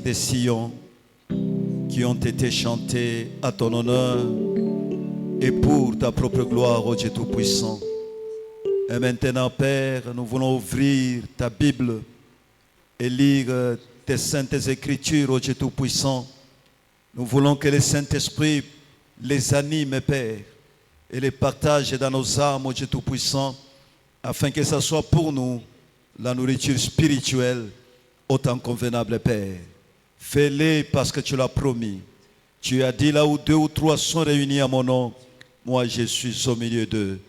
des sillons qui ont été chantés à ton honneur et pour ta propre gloire, ô Dieu Tout-Puissant. Et maintenant, Père, nous voulons ouvrir ta Bible et lire tes saintes Écritures, ô Dieu Tout-Puissant. Nous voulons que le Saint-Esprit les anime, Père, et les partage dans nos âmes, ô Dieu Tout-Puissant, afin que ce soit pour nous la nourriture spirituelle autant convenable, Père. Fais-le parce que tu l'as promis. Tu as dit là où 2 ou 3 sont réunis à mon nom, moi je suis au milieu d'eux.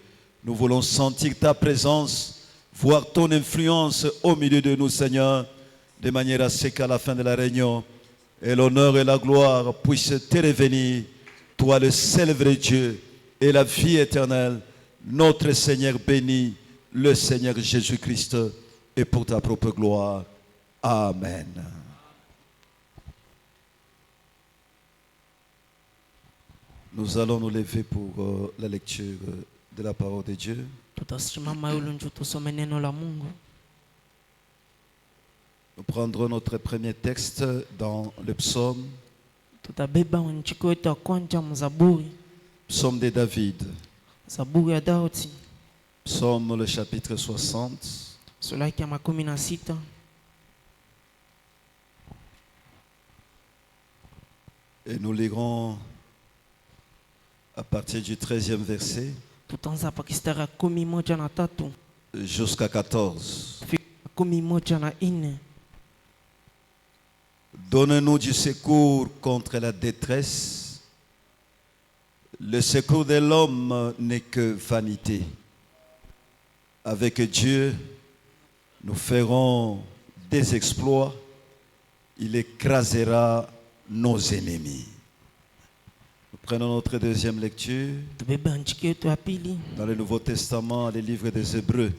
Nous voulons sentir ta présence, voir ton influence au milieu de nous, Seigneur, de manière à ce qu'à la fin de la réunion, et l'honneur et la gloire puissent te revenir, toi le seul vrai Dieu et la vie éternelle, notre Seigneur béni, le Seigneur Jésus-Christ, et pour ta propre gloire. Amen. Nous allons nous lever pour la lecture de la parole de Dieu. Nous prendrons notre premier texte dans le psaume. Psaume de David. Psaume le chapitre 60. Et nous lirons à partir du 13e verset jusqu'à 14. Donne-nous du secours contre la détresse. Le secours de l'homme n'est que vanité. Avec Dieu, nous ferons des exploits. Il écrasera nos ennemis. Nous prenons notre deuxième lecture dans le Nouveau Testament, les livres des Hébreux.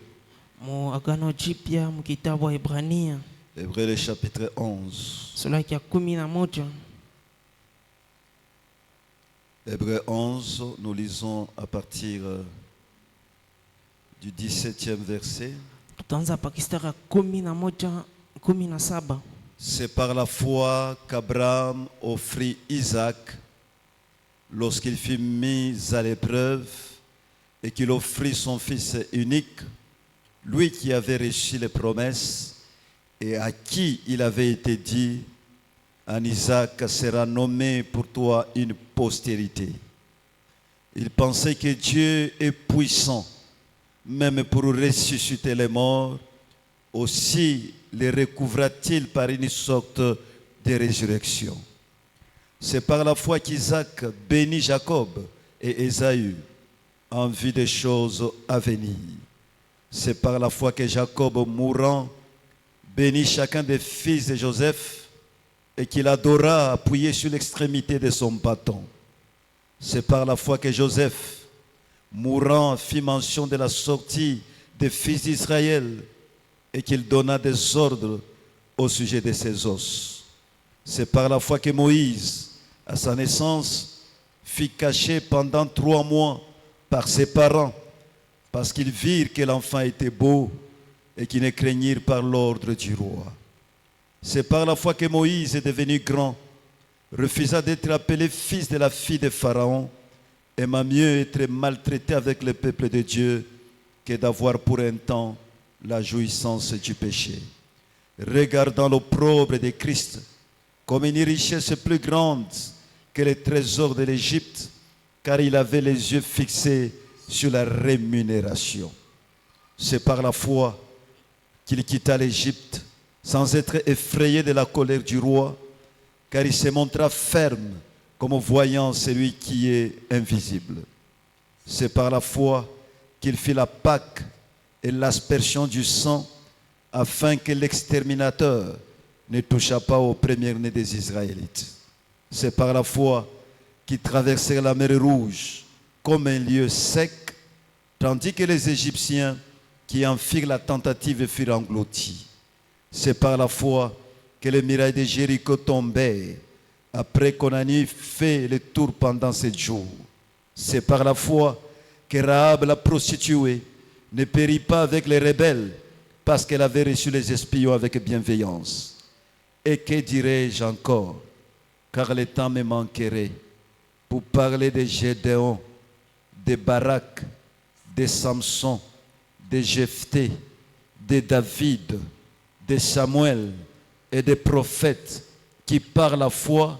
Hébreux, le chapitre 11. Hébreux 11, nous lisons à partir du 17e verset. C'est par la foi qu'Abraham offrit Isaac lorsqu'il fut mis à l'épreuve et qu'il offrit son fils unique, lui qui avait reçu les promesses et à qui il avait été dit: en Isaac sera nommé pour toi une postérité. Il pensait que Dieu est puissant, même pour ressusciter les morts. Aussi les recouvra-t-il par une sorte de résurrection. C'est par la foi qu'Isaac bénit Jacob et Ésaü en vue des choses à venir. C'est par la foi que Jacob, mourant, bénit chacun des fils de Joseph et qu'il adora appuyé sur l'extrémité de son bâton. C'est par la foi que Joseph, mourant, fit mention de la sortie des fils d'Israël et qu'il donna des ordres au sujet de ses os. C'est par la foi que Moïse, à sa naissance, fut caché pendant 3 mois par ses parents, parce qu'ils virent que l'enfant était beau et qu'ils ne craignirent pas l'ordre du roi. C'est par la foi que Moïse est devenu grand, refusa d'être appelé fils de la fille de Pharaon, aima mieux être maltraité avec le peuple de Dieu que d'avoir pour un temps la jouissance du péché. Regardant l'opprobre de Christ comme une richesse plus grande que les trésors de l'Égypte, car il avait les yeux fixés sur la rémunération. C'est par la foi qu'il quitta l'Égypte sans être effrayé de la colère du roi, car il se montra ferme comme voyant celui qui est invisible. C'est par la foi qu'il fit la Pâque et l'aspersion du sang, afin que l'exterminateur ne touchât pas au premier-né des Israélites. C'est par la foi qu'ils traversèrent la mer Rouge comme un lieu sec, tandis que les Égyptiens qui en firent la tentative furent engloutis. C'est par la foi que les murailles de Jéricho tombèrent, après qu'on en eut fait le tour pendant 7 jours. C'est par la foi que Rahab, la prostituée, ne périt pas avec les rebelles, parce qu'elle avait reçu les espions avec bienveillance. Et que dirais-je encore, car le temps me manquerait, pour parler de Gédéon, de Barak, de Samson, de Jephthé, de David, de Samuel et des prophètes qui par la foi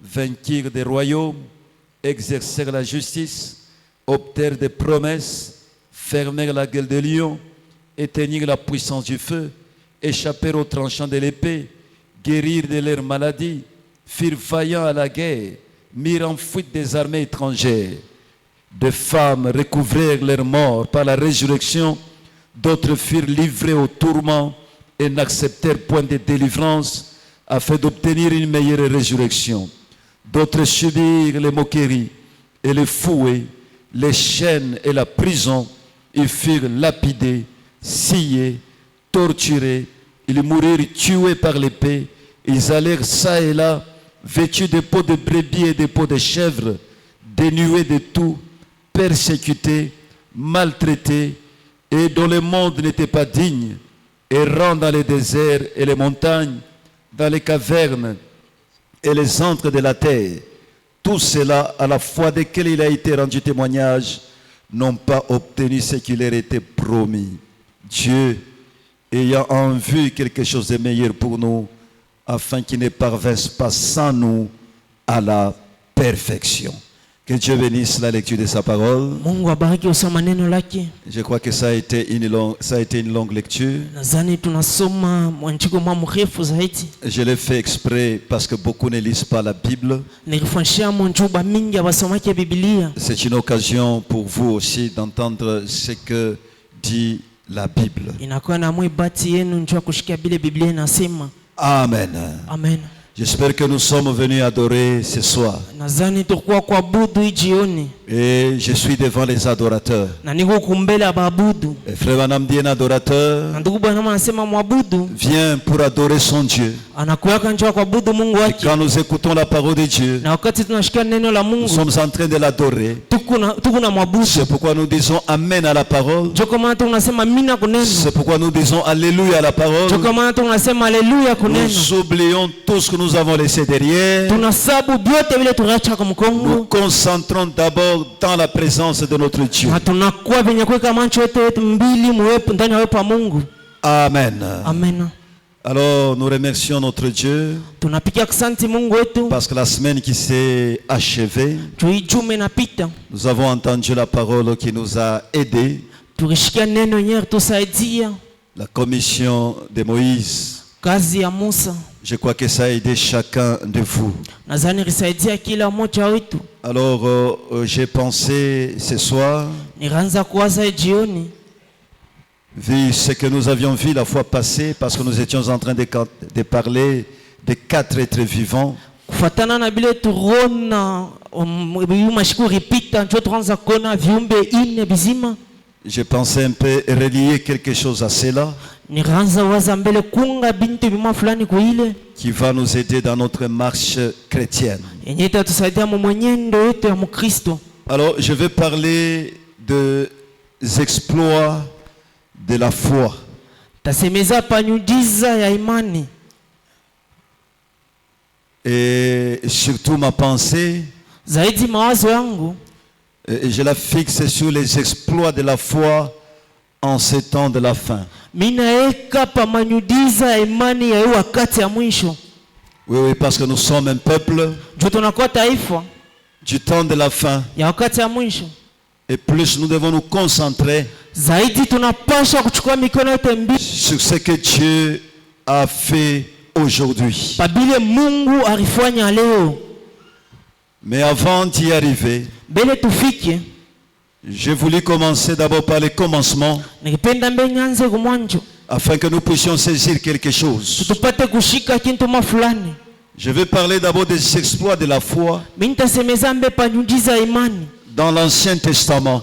vainquirent des royaumes, exercèrent la justice, obtinrent des promesses, fermèrent la gueule des lions, éteignirent la puissance du feu, échappèrent aux tranchants de l'épée, guérirent de leurs maladies, firent vaillants à la guerre, mirent en fuite des armées étrangères. Des femmes recouvrèrent leur mort par la résurrection, d'autres furent livrés au tourment et n'acceptèrent point de délivrance afin d'obtenir une meilleure résurrection. D'autres subirent les moqueries et les fouets, les chaînes et la prison. Ils furent lapidés, sciés, torturés. Ils moururent tués par l'épée. Ils allèrent çà et là, vêtus de peaux de brebis et de peaux de chèvres, dénués de tout, persécutés, maltraités, et dont le monde n'était pas digne, errant dans les déserts et les montagnes, dans les cavernes et les antres de la terre. Tout cela, à la fois desquels il a été rendu témoignage, n'ont pas obtenu ce qui leur était promis. Dieu, ayant en vue quelque chose de meilleur pour nous, afin qu'ils ne parvinssent pas sans nous à la perfection. Que Dieu bénisse la lecture de sa parole. Je crois que ça a été une longue lecture. Je l'ai fait exprès parce que beaucoup ne lisent pas la Bible. C'est une occasion pour vous aussi d'entendre ce que dit la Bible. Amen. Amen. J'espère que nous sommes venus adorer ce soir. Et je suis devant les adorateurs. Et frère Banam dit un adorateur vient pour adorer son Dieu. Et quand nous écoutons la parole de Dieu, nous sommes en train de l'adorer. C'est pourquoi nous disons Amen à la parole. C'est pourquoi nous disons Alléluia à la parole. Nous oublions tout ce que nous avons laissé derrière. Nous concentrons d'abord dans la présence de notre Dieu. Amen. Amen. Alors nous remercions notre Dieu parce que la semaine qui s'est achevée, nous avons entendu la parole qui nous a aidés. La commission de Moïse. Je crois que ça a aidé chacun de vous. Alors j'ai pensé ce soir, vu ce que nous avions vu la fois passée, parce que nous étions en train de parler des 4 êtres vivants. Je pensais un peu relier quelque chose à cela qui va nous aider dans notre marche chrétienne. Alors je vais parler des exploits de la foi. Et surtout ma pensée, je la fixe sur les exploits de la foi en ces temps de la fin. Oui, parce que nous sommes un peuple du temps de la fin. Et plus nous devons nous concentrer sur ce que Dieu a fait aujourd'hui. Mais avant d'y arriver, j'ai voulu commencer d'abord par les commencements afin que nous puissions saisir quelque chose. Je vais parler d'abord des exploits de la foi dans l'Ancien Testament.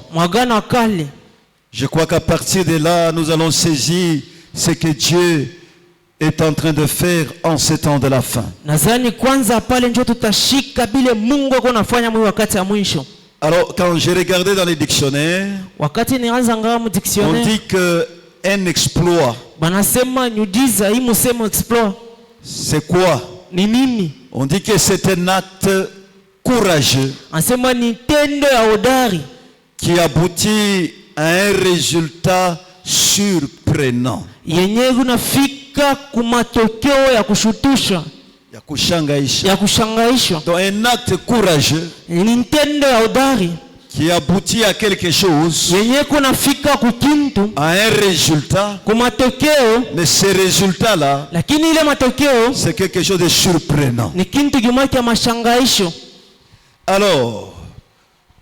Je crois qu'à partir de là, nous allons saisir ce que Dieu est en train de faire en ce temps de la fin. Alors, quand j'ai regardé dans les dictionnaires, on dit qu'un exploit, C'est quoi? Ni nini? On dit que c'est un acte courageux Anasema ni tendo ya hodari qui aboutit à un résultat surprenant. yenye kunafika kumatokeo ya kushutusha, Ya kushangaisha. ya kushangaishwa. Donc un acte courageux Ni tendo ya hodari qui aboutit à quelque chose, yenye kunafika kukintu, à un résultat. kumatokeo, Mais ce résultat-là, lakini ile matokeo c'est quelque chose de surprenant. ni kintu kimoja cha mashangaisho. Alors,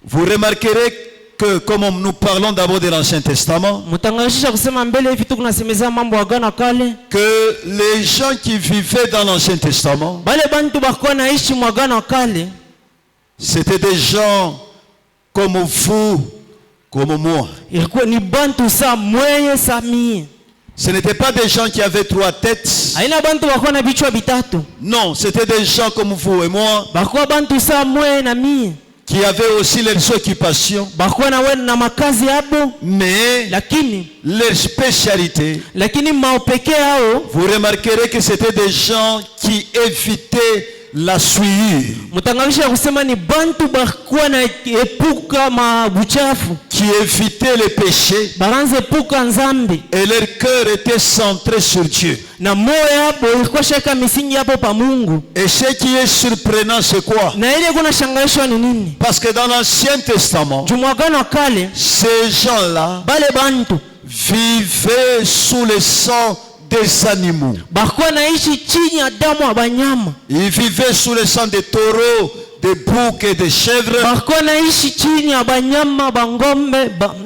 vous remarquerez que comme nous parlons d'abord de l'Ancien Testament, Mtanganisha kusema mbele hivi tu kunasemezea mambo ya Agano Kale, que les gens qui vivaient dans l'Ancien Testament, bale bantu bakuwa naishi mu Agano Kale, c'était des gens comme vous, comme moi. ilikuwa ni bantu sa mweye sa mie. Ce n'étaient pas des gens qui avaient 3 têtes. Haina bantu bakuwa na vichwa vitatu. Non, c'était des gens comme vous et moi, Bakuwa bantu sa mweye na mie. qui avaient aussi leurs occupations, Bakuwa na wewe na makazi yabo, mais leur spécialité, lakini maopeke yao, vous remarquerez que c'était des gens qui évitaient la souillure, mtanganisha kusema ni bantu bakuwa na epuka mabuchafu, qui évitaient les péchés, baranze epuka nzambi, et leur cœur était centré sur Dieu. na moyo yabo ilikuwa shaka misingi yapo pa Mungu. Et ce qui est surprenant, c'est quoi? Na ile kuna shangaishwa ni nini? Parce que dans l'Ancien Testament, Jumwagano Kale, ces gens-là bale bantu vivaient sous le sang des animaux. bakuwa naishi chini ya damu ya banyama, Ils vivaient sous le sang des taureaux, des boucs et des chèvres. bakuwa naishi chini ya banyama, bangombe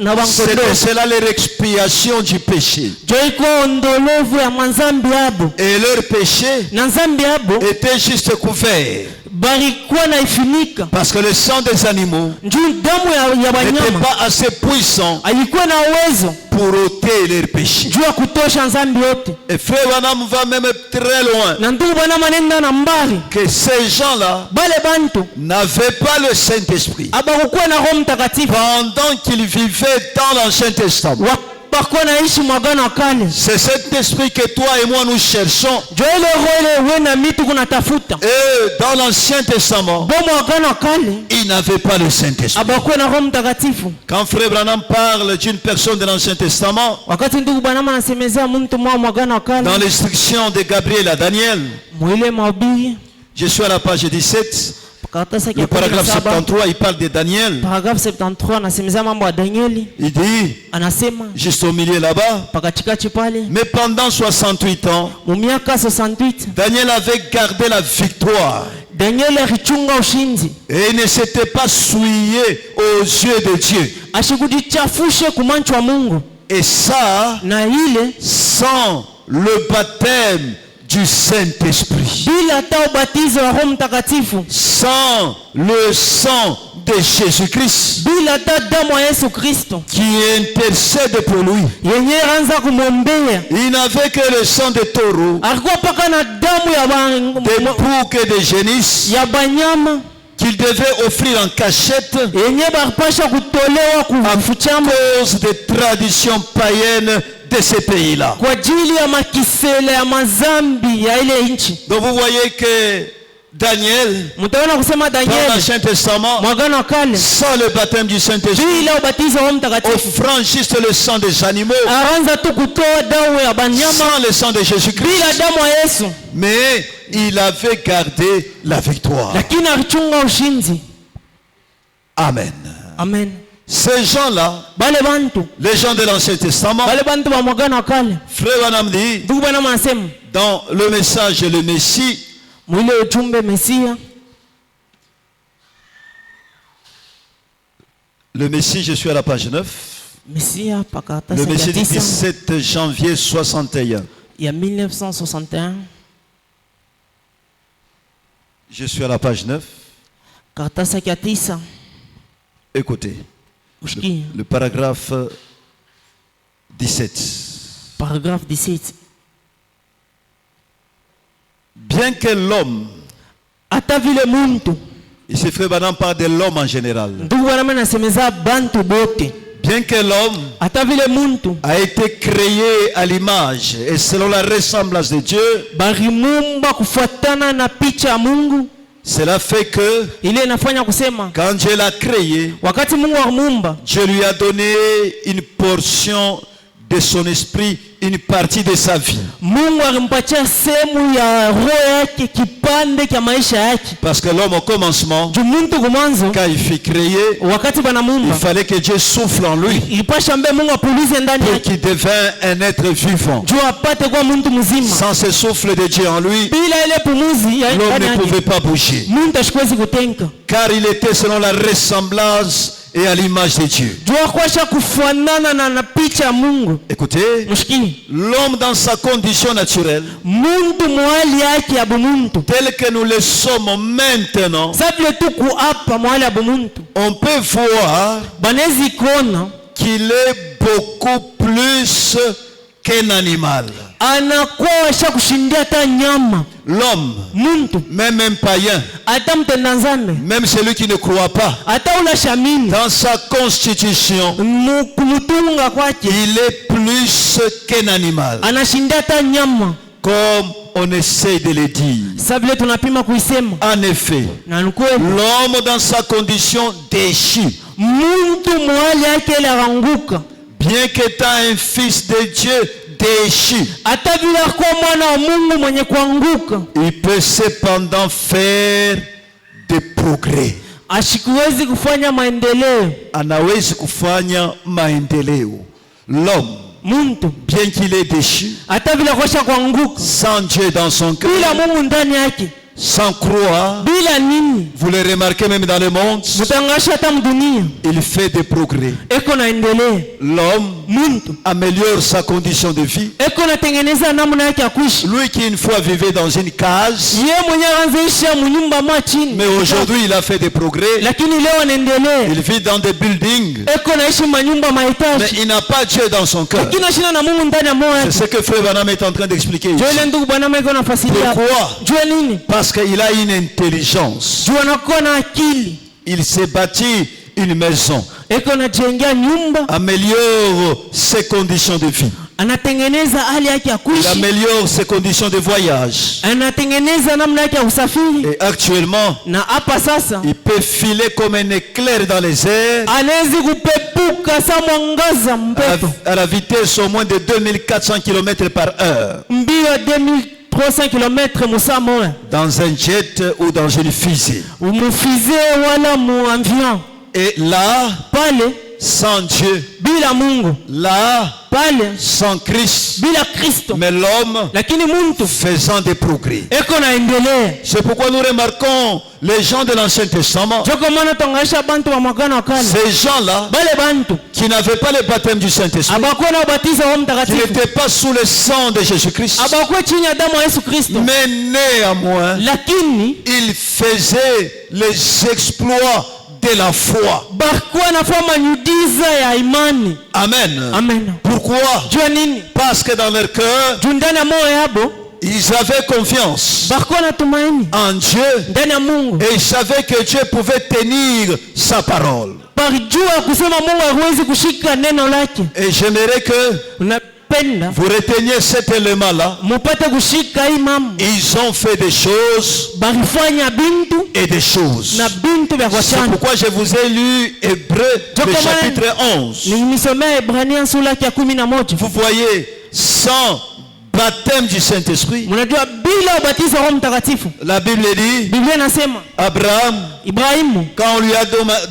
na C'était bangondo. cela leur expiation du péché. Jo iko ondolovu ya manzambi yabo, Et leur péché na nzambi yabo était juste couvert. balikuwa naifunika Parce que le sang des animaux njuu damu ya n'était banyama pas assez puissant alikuwa na uwezo pour ôter leur péché. juu ya kutosha nzambi yote. Et frère Branham va même très loin. Na ndugu bwana manenda na mbali, Que ces gens-là bale bantu n'avaient pas le Saint-Esprit. abakukuwa na Roho Mtakatifu Pendant qu'ils vivaient dans l'Ancien Testament. bakuwa naishi mwagano Kale. C'est cet esprit que toi et moi nous cherchons. Jo ile roho ile wewe na mitu kunatafuta. Et dans l'Ancien Testament, Bo mwagano Kale ils n'avaient pas le Saint-Esprit. abakuwa na Roho Mtakatifu. Quand frère Branham parle d'une personne de l'Ancien Testament, Wakati ndugu bwana anasemezea mtu mwa mwagano Kale, dans l'instruction de Gabriel à Daniel, mwile mahubiri je suis à la page 17, karatasi le ya paragraphe 17, 73, il parle de Daniel. paragraphe 73 anasemezea mambo ya Danieli, Il dit, anasema juste au milieu là-bas, pakachikachi pale mais pendant 68 ans, mu miaka 68 Daniel avait gardé la victoire Danieli alichunga ushindi, et il ne s'était pas souillé aux yeux de Dieu. ashikujichafushe kumanchwa Mungu, Et ça, na ile sans le baptême du Saint-Esprit, bila hata ubatizo wa Roho Mtakatifu, sans le sang de Jésus-Christ bila hata damu ya Yesu Kristo qui intercède pour lui. yenye anza kumwombea. Il n'avait que le sang de taureau, Alikuwa paka na damu des boucs et des génisses ya banyama qu'il devait offrir en cachette yenye baripasha kutolewa à kufuchama cause des traditions païennes de ces pays-là. kwa ajili ya makisele ya mazambi ya ile nchi. Donc vous voyez que Daniel, Mtaona kusema dans Danieli l'Ancien Testament, mwagano Kale sans le baptême du Saint-Esprit, bila ubatizo wa Roho Mtakatifu, offrant juste le sang des animaux, aranza tu kutoa damu ya banyama sans le sang de bila Jésus-Christ, damu ya Yesu, mais il avait gardé la victoire. lakini alichunga ushindi. Amen. Amen. Ces gens-là, Bale bantu, les gens de l'Ancien Testament, bale bantu ba mwagano Kale, frère Branham dit, ndugu bwana anasema dans le message le Messie, mwile ujumbe Mesia, le Messie, je suis à la page 9, Mesia le pakaratasi Messie ya du 9 17 janvier 61. ya 1961, Je suis à la page 9. karatasi ya 9. Écoutez, Ushiki le paragraphe 17. paragraphe 17. Bien que l'homme, Hata vile muntu, ici frère Branham parle de l'homme en général, ndugu bwana anasemeza bantu bote, Bien que l'homme hata vile muntu a été créé à l'image et selon la ressemblance de Dieu, barimumba kufuatana na picha ya Mungu, cela fait que ile inafanya kusema quand Dieu l'a créé, wakati Mungu alimuumba, Dieu lui a donné une portion de son esprit, une partie de sa vie. Mungu alimpatia sehemu ya roho yake, kipande cha maisha yake. Parce que l'homme au commencement, Muntu kumwanzo quand il fut créé, wakati il banamuumba, fallait que Dieu souffle en lui ilipasha mbe Mungu apulize ndani pour yake qu'il devienne un être vivant. juu apate kuwa muntu mzima. Sans ce souffle de Dieu en lui, Bila ile pumuzi ya l'homme ndani ne yake pouvait pas bouger. muntu ashikuwezi kutenka, Car il était selon la ressemblance et à l'image de Dieu. juu akwasha kufanana na picha ya Mungu. Écoutez, Mshikini, l'homme dans sa condition naturelle, muntu mwali yake ya bumuntu, tel que nous le sommes maintenant, sabile tu kuapa mwali ya bumuntu, on peut voir banezi kuona qu'il est beaucoup plus qu'un animal. anakuwa washa kushindia hata nyama. L'homme, Muntu même un païen, hata mtenda nzambe, même celui qui ne croit pas, hata ula shamini dans sa constitution, kumutunga kwake il est plus qu'un animal. anashindia hata nyama, Comme on essaie de le dire. sabile tunapima kuisema En effet, na nukweli. l'homme dans sa condition déchu, Muntu mwali yake ile aranguka, bien qu'étant un fils de Dieu déchu, hata vile akuwa mwana wa Mungu mwenye kuanguka, il peut cependant faire des progrès. ashikuwezi kufanya maendeleo. Anawezi kufanya maendeleo. L'homme, Muntu bien qu'il est déchu, hata vile akosha kuanguka, sans Dieu dans son cœur, bila Mungu ndani yake, sans croire, bila nini, vous le remarquez même dans le monde, mutangasha hata mdunia il fait des progrès. eko naendelea. L'homme Muntu améliore sa condition de vie. eko natengeneza namna yake ya kuishi. Lui qui une fois vivait dans une case, Yeye mwenyewe anzaisha munyumba mwa chini, mais aujourd'hui il a fait des progrès. lakini leo anaendelea, Il vit dans des buildings, eko naishi manyumba mais mahitaji, il n'a pas Dieu dans son cœur. lakini ashina na Mungu ndani ya moyo C'est yake. ce que Frère Branham est en train d'expliquer ici. Jua ile ndugu bwana meko nafasiria hapa. Pourquoi? Jua nini? Parce qu'il a une intelligence. Jua anakuwa na akili, Il s'est bâti une maison, eko najengea nyumba, améliore ses conditions de vie, anatengeneza hali yake ya il kuishi, améliore ses conditions de voyage. anatengeneza namna yake ya usafiri, Et actuellement, na hapa sasa il peut filer comme un éclair dans les airs anawezi kupepuka sa mwangaza mpepo, à la vitesse au moins de 2400 km par heure, mbio ya 2300 km musaa moja, dans un jet ou dans une fusée. umufize wala muavion. Et là, Pale sans Dieu, bila Mungu, là, pale sans Christ, bila Kristo, mais l'homme lakini muntu faisant des progrès. eko naendelea. C'est pourquoi nous remarquons les gens de l'Ancien Testament, Joko maana tongaisha bantu wa mwagano wa kale, ces gens-là bale bantu qui n'avaient pas le baptême du Saint-Esprit, abakuwa na ubatizo wa qui mtakatifu, n'étaient pas sous le sang de Jésus-Christ, abakuwa chini ya damu ya Yesu Kristo, mais néanmoins, lakini ils faisaient les exploits de la foi. bakuwa nafanya miujiza ya imani. Amen. Amen. Pourquoi? Jua nini? Parce que dans leur cœur, Juu ndani ya moyo yabo ils avaient confiance bakuwa na tumaini en Dieu ndani ya Mungu, et ils savaient que Dieu pouvait tenir sa parole. parijua kusema Mungu hawezi kushika neno lake. Et j'aimerais que Unapenda vous reteniez cet élément-là. mupate kushika hii mambo, Ils ont fait des choses barifanya bintu et des choses. na bintu vya C'est kuachana. pourquoi je vous ai lu Hébreux, le chapitre 11. Nilisomea Ibrania sura ya 11. Vous voyez, sans baptême du Saint-Esprit, Mnajua bila ubatizo wa Roho Mtakatifu, la Bible dit, Biblia inasema Abraham, Ibrahimu quand on lui a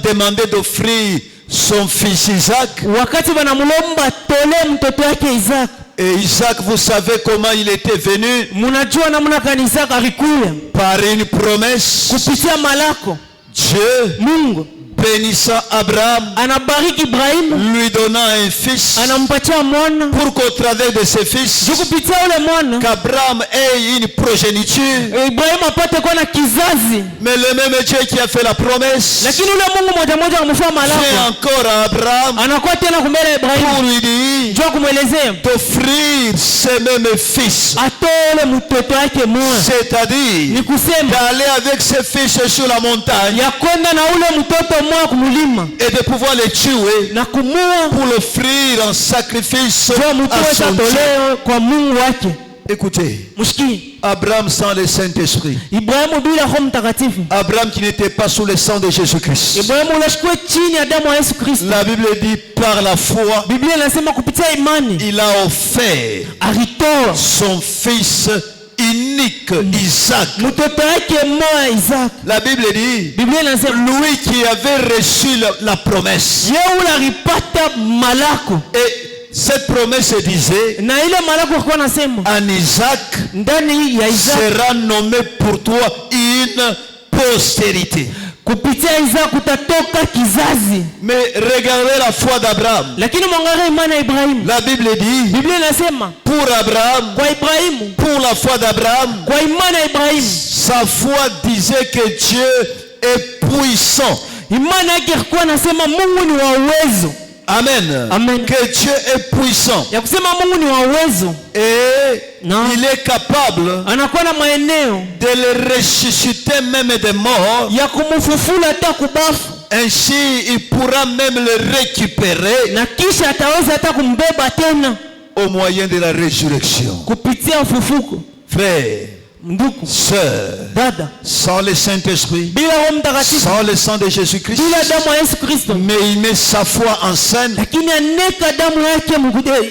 demandé d'offrir son fils Isaac, wakati wanamlomba tole mtoto wake Isaac, et Isaac, vous savez comment il était venu? mnajua namna gani Isaac alikuja Par une promesse. kupitia malako. Dieu Mungu bénissant Abraham, anabariki Ibrahimu, lui donnant un fils, anampatia mwana, pour qu'au travers de ce fils, juu kupitia ule mwana qu'Abraham ait une progéniture. Ibrahimu apate kuwa na kizazi. Mais le même Dieu qui a fait la promesse Lakini ule Mungu moja moja amfanya fait malako, encore à Abraham anakuwa tena kumbele ya pour Ibrahimu, lui dire juu kumwelezea d'offrir ce même fils, atoe ule mtoto wake mwana, c'est-à-dire ni kusema d'aller avec ce fils sur la montagne ya kwenda na ule mtoto moja kumulima et de pouvoir le tuer na kumua pour l'offrir en sacrifice kwa à mtoe son Dieu. toleo kwa Mungu wake. Écoutez, Mshiki, Abraham sans le Saint-Esprit, Ibrahimu bila Roho Mtakatifu, Abraham qui n'était pas sous le sang de Jésus-Christ. Ibrahimu unashikwa chini ya damu ya Yesu Kristo. La Bible dit par la foi, Biblia inasema kupitia imani il a offert alitoa son fils unique, Isaac. mtoto wake mmoja Isaac. La Bible dit, Biblia inasema lui qui avait reçu la promesse. yeye ule alipata malako, Et cette promesse disait, na ile malako alikuwa anasema en Isaac ndani ya Isaac sera nommé pour toi une postérité. kupitia Isaac kutatoka kizazi. Mais regardez la foi d'Abraham. Lakini mwangalie imani ya Ibrahimu. La Bible dit, Biblia inasema pour Abraham, kwa Ibrahimu, pour la foi d'Abraham, kwa imani ya Ibrahimu, sa foi disait que Dieu est puissant. imani yake ilikuwa anasema Mungu ni wa uwezo. Amen. Amen. Que Dieu est puissant. Ya kusema Mungu ni wa uwezo, Et Non. il est capable anakuwa na maeneo de le ressusciter même des morts. ya kumfufula hata kubafu, Ainsi, il pourra même le récupérer na kisha ataweza hata kumbeba tena au moyen de la résurrection. kupitia ufufuko. Frère, Ndugu, sœur, dada, sans le Saint-Esprit, bila Roho Mtakatifu, sans le sang de Jésus-Christ, bila damu ya Yesu Kristo, mais il met sa foi en scène lakini aneka damu yake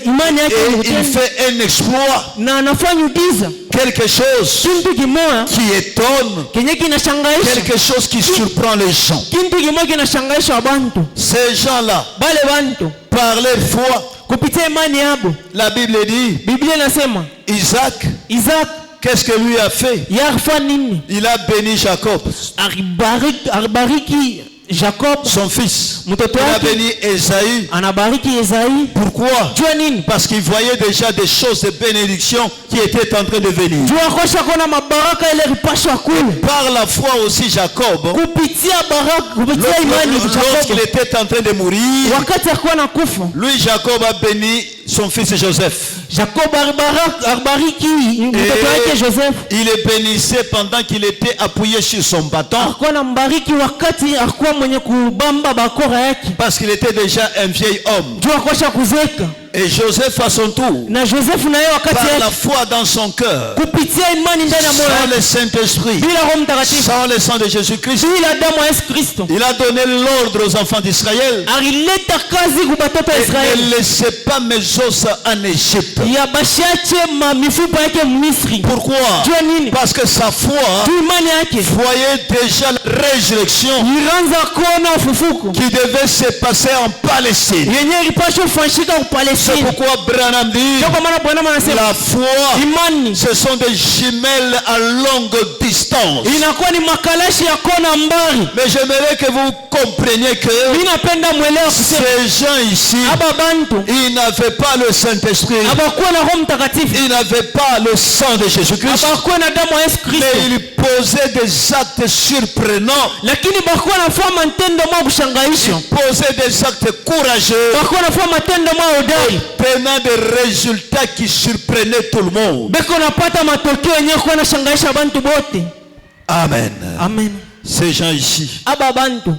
imani yake et il mkuteni, fait un exploit, na anafanya ujiza, quelque chose kintu kimoya qui étonne, kenye kinashangaisha, quelque chose qui surprend les gens. kintu kimoya kinashangaisha abantu Ces gens-là, bale bantu par leur foi, kupitia imani yabo. la Bible dit, Biblia inasema Isaac, Isaac qu'est-ce que lui a fait? yarfa nini? Il a béni Jacob, Alibariki Jacob son fils. mtoto Il a wake, béni Esaü. anabariki Esai. Pourquoi? Jua nini? Parce qu'il voyait déjà des choses de bénédiction qui étaient en train de venir. Jua kosha kona mabaraka ile ripashwa kule Par la foi aussi Jacob, kupitia baraka, kupitia imani lorsqu'il Jacob, était en train de mourir, wakati alikuwa nakufa, lui Jacob a béni son fils Joseph. Jacob alibariki mtoto wake Joseph, Il est bénissait pendant qu'il était appuyé sur son bâton, alikuwa nambariki wakati alikuwa mwenye kubamba bakora yake. parce qu'il était déjà un vieil homme. Jua kosha kuzeka, Et Joseph à son tour, na Joseph naye wakati par la yake foi dans son cœur, kupitia imani ndani ya moyo sans wake, le Saint-Esprit, bila Roho Mtakatifu, sans le sang de Jésus-Christ, bila damu ya Yesu Kristo, il a donné l'ordre aux enfants d'Israël alileta kazi kwa batoto wa et Israeli ne laissez pas mes os en Égypte. ya bashache mifupa yake Misri. Pourquoi? Jua nini? Parce que sa foi Tu imani yake voyait déjà la résurrection ilianza kuona ufufuko qui devait se passer en Palestine. yenye ilipaswa kufanyika C'est Palestina. pourquoi Branham dit, Ndio kwa maana Bwana anasema la foi, imani ce sont des jumelles à longue distance. inakuwa ni makalashi ya kona mbali. Mais j'aimerais que vous compreniez que Mimi napenda mwelewa kusema ces gens ici, aba bantu ils n'avaient pas le Saint-Esprit, abakuwa na Roho Mtakatifu, ils n'avaient pas le sang de Jésus-Christ, abakuwa na damu ya Yesu Kristo, mais ils posaient des actes surprenants, lakini bakuwa nafanya matendo mwa kushangaisha, posaient des actes courageux, bakuwa nafanya matendo mwa hodari, tenant des résultats qui surprenaient tout le monde. beko napata matokeo yenyewe kwa nashangaisha bantu bote. Amen. Amen. Ces gens ici Aba bantu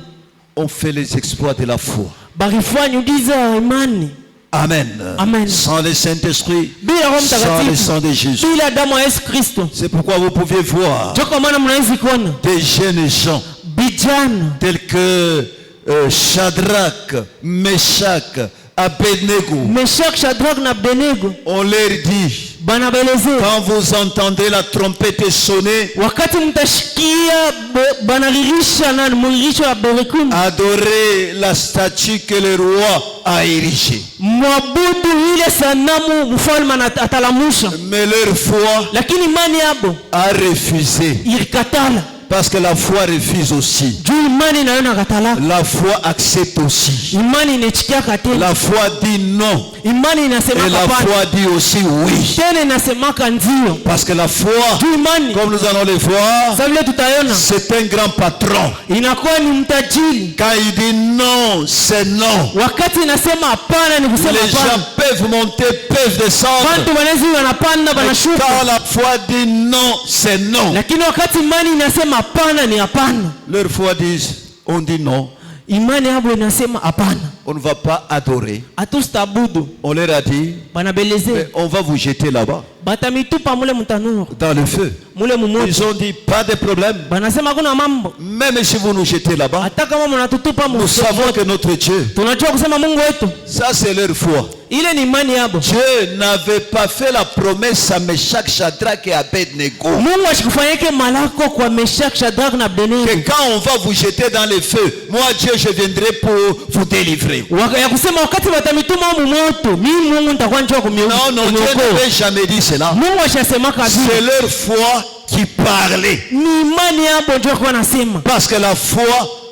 ont fait les exploits de la foi. barifanya udiza imani Amen. Amen. Sans le Saint-Esprit, bila Roho sans le Mtakatifu, sang de Jésus. bila damu ya Yesu Kristo. C'est pourquoi vous pouvez voir Ndio kwa maana mnaweza kuona des jeunes gens vijana tels que Shadrach, Meshach, Abednego. Meshach, Shadrach na Abednego On leur dit, banabelezea, quand vous entendez la trompette sonner, wakati mtashikia banalirisha na mlirisho wa berekumi, adorez la statue que le roi a érigée. mwabudu ile sanamu mfalme atalamusha, Mais leur foi lakini imani yabo a refusé. ilikatala. Parce que la foi refuse aussi. Juu imani nayo nakatala, La foi accepte aussi. imani inachikia katena, La foi dit non. imani Et inasemaka la hapana, foi dit aussi oui. tena inasemaka ndio. Parce que la foi, Juu imani comme nous allons le voir, sasa vile tutaiona c'est un grand patron. inakuwa ni mtajiri. Quand il dit non, c'est non. Wakati inasema hapana ni kusema Les gens hapana. peuvent monter, peuvent descendre. Watu wanaweza wanapanda Mais wanashuka, quand la foi dit non, c'est non. lakini wakati imani inasema hapana ni hapana. Leur foi dit, on dit non. imani yabo inasema hapana, on ne va pas adorer. hatustabudu. On leur a dit, Banabeleze mais on va vous jeter là-bas, batamitupa mule mtanuru, dans le feu. mule mumoto. Ils ont dit, pas de problème. Banasema kuna mambo, Même si vous nous jetez là-bas, hata kama mnatutupa nous savons que notre Dieu, tunajua kusema Mungu wetu. ça c'est leur foi. Ile ni imani yabo. Dieu n'avait pas fait la promesse à Meshach, Shadrach et Abednego Mungu ashikufanyike malako kwa Meshach, Shadrach na Abednego, que quand on va vous jeter dans le feu, moi Dieu je viendrai pour vous délivrer. ya kusema wakati watamituma mu moto, mimi Mungu nitakuwa njoo kumiokoa. Non, non, Dieu n'avait jamais dit cela. Mungu ashasema kabisa. C'est leur foi qui parlait. Ni imani yabo ndio kwa nasema. Parce que la foi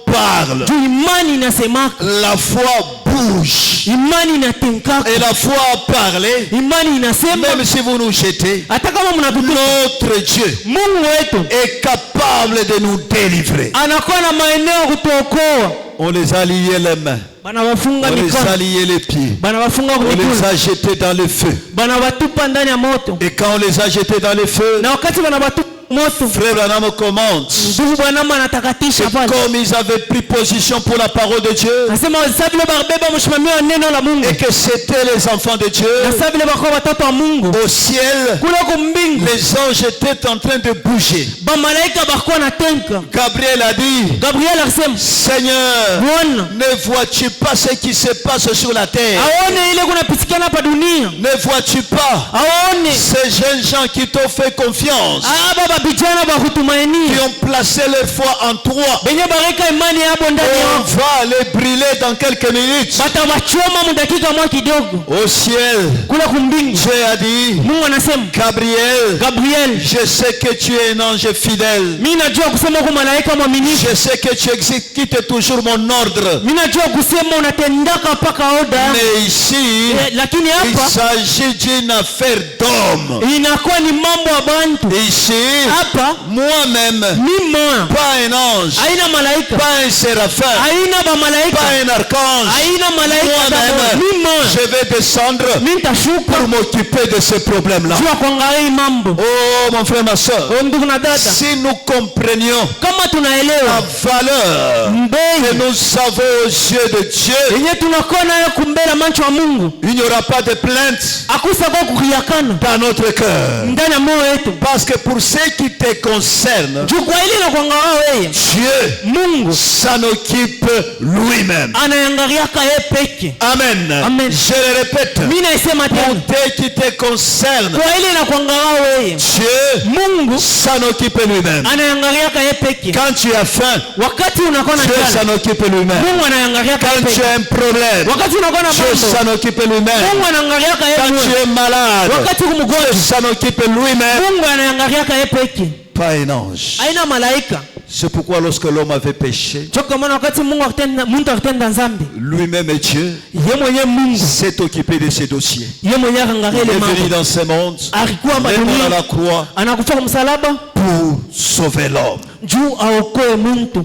parle. Tu imani inasemaka. La foi bouge. Imani inatenkaka. Et la foi a parlé. Imani inasema. Même si vous nous jetez, hata kama mnatutupa, notre Dieu Mungu wetu est capable de nous délivrer. anakuwa na maeneo kutuokoa. On les a liés les mains. Banawafunga On les mikono. a liés les pieds. Banawafunga On les mikono. a jetés dans le feu. Banawatupa ndani ya moto. Et quand on les a jetés dans le feu, Na wakati banawatupa moto, Frère Branham commente ndugu Branham anatakatisha que pale. comme ils avaient pris position pour la parole de Dieu Nasema sabile barbeba mshimamia wa neno la Mungu. et que c'était les enfants de Dieu, Na sabile bako watoto wa Mungu. au ciel, Kule kumbingu, les anges étaient en train de bouger. ba malaika bako na tenka. Gabriel a dit, Gabriel akasema, Seigneur, Bwana, ne vois-tu pas ce qui se passe sur la terre? aone ile kuna pitikana hapa dunia. Ne vois-tu pas Aone ces jeunes gens qui t'ont fait confiance, aba babijana ba qui kutumainia. ont placé leur foi en toi? Benye bareka imani yabo ndani On yao. va les brûler dans quelques minutes. Batawachoma mu dakika moja kidogo. Au ciel, Kule kumbingu, Dieu a dit, Mungu anasema, Gabriel, Gabriel, je sais que tu es un ange fidèle. mimi najua kusema kwa malaika mwaminifu. Je sais que tu exécutes toujours mon ordre. Mimi najua kusema unatendaka mpaka oda. Mais ici, Lakini il hapa s'agit d'une affaire d'homme. inakuwa ni mambo ya bantu. Ici, Hapa moi-même, mimi pas un ange, haina malaika, pas un séraphin, haina ba malaika, pas un archange. haina malaika. Moi-même, Mimi je vais descendre mimi nitashuka pour m'occuper de ce problème-là. jua kuangalia mambo. Oh, mon frère, ma soeur, Ndugu na dada, si nous comprenions kama la tunaelewa valeur que mbele nous avons aux yeux de Dieu, yenye tunakuwa nayo kumbele macho ya Mungu, il n'y aura pas de plainte akusa kwa kukiakana dans notre cœur. ndani ya moyo wetu. Parce que pour ce qui te concerne, Juu kwa ile na kuangalia wewe, Dieu Mungu s'en occupe lui-même. anaangaliaka yeye peke. Amen. Amen. Je le répète. Mimi naisema Pour tena, ce qui te concerne, kwa ile na kuangalia wewe, Dieu Mungu s'en occupe lui-même. anaangaliaka yeye peke. Quand tu as faim, Wakati unakuwa na Dieu njaa, s'en occupe lui-même. Mungu anaangaliaka yeye Quand tu peke. as un problème, Wakati unakuwa na Dieu mambo, s'en occupe lui-même. Mungu anaangaliaka yeye Quand tu mwenyewe. es malade, Wakati uko Dieu mgonjwa, s'en occupe lui-même. Mungu anaangaliaka yeye peke. Pas un ange. Haina malaika. C'est pourquoi lorsque l'homme avait péché, Choka maana wakati Mungu akitenda, mtu akitenda dhambi, lui-même et Dieu yeye mwenyewe Mungu, s'est occupé de ses dossiers. yeye mwenyewe Il akaangalia est ile venu mambo. dans ce monde, Alikuwa hapa il est mort à dunia, la croix anakufa kwa msalaba pour sauver l'homme. juu aokoe mtu.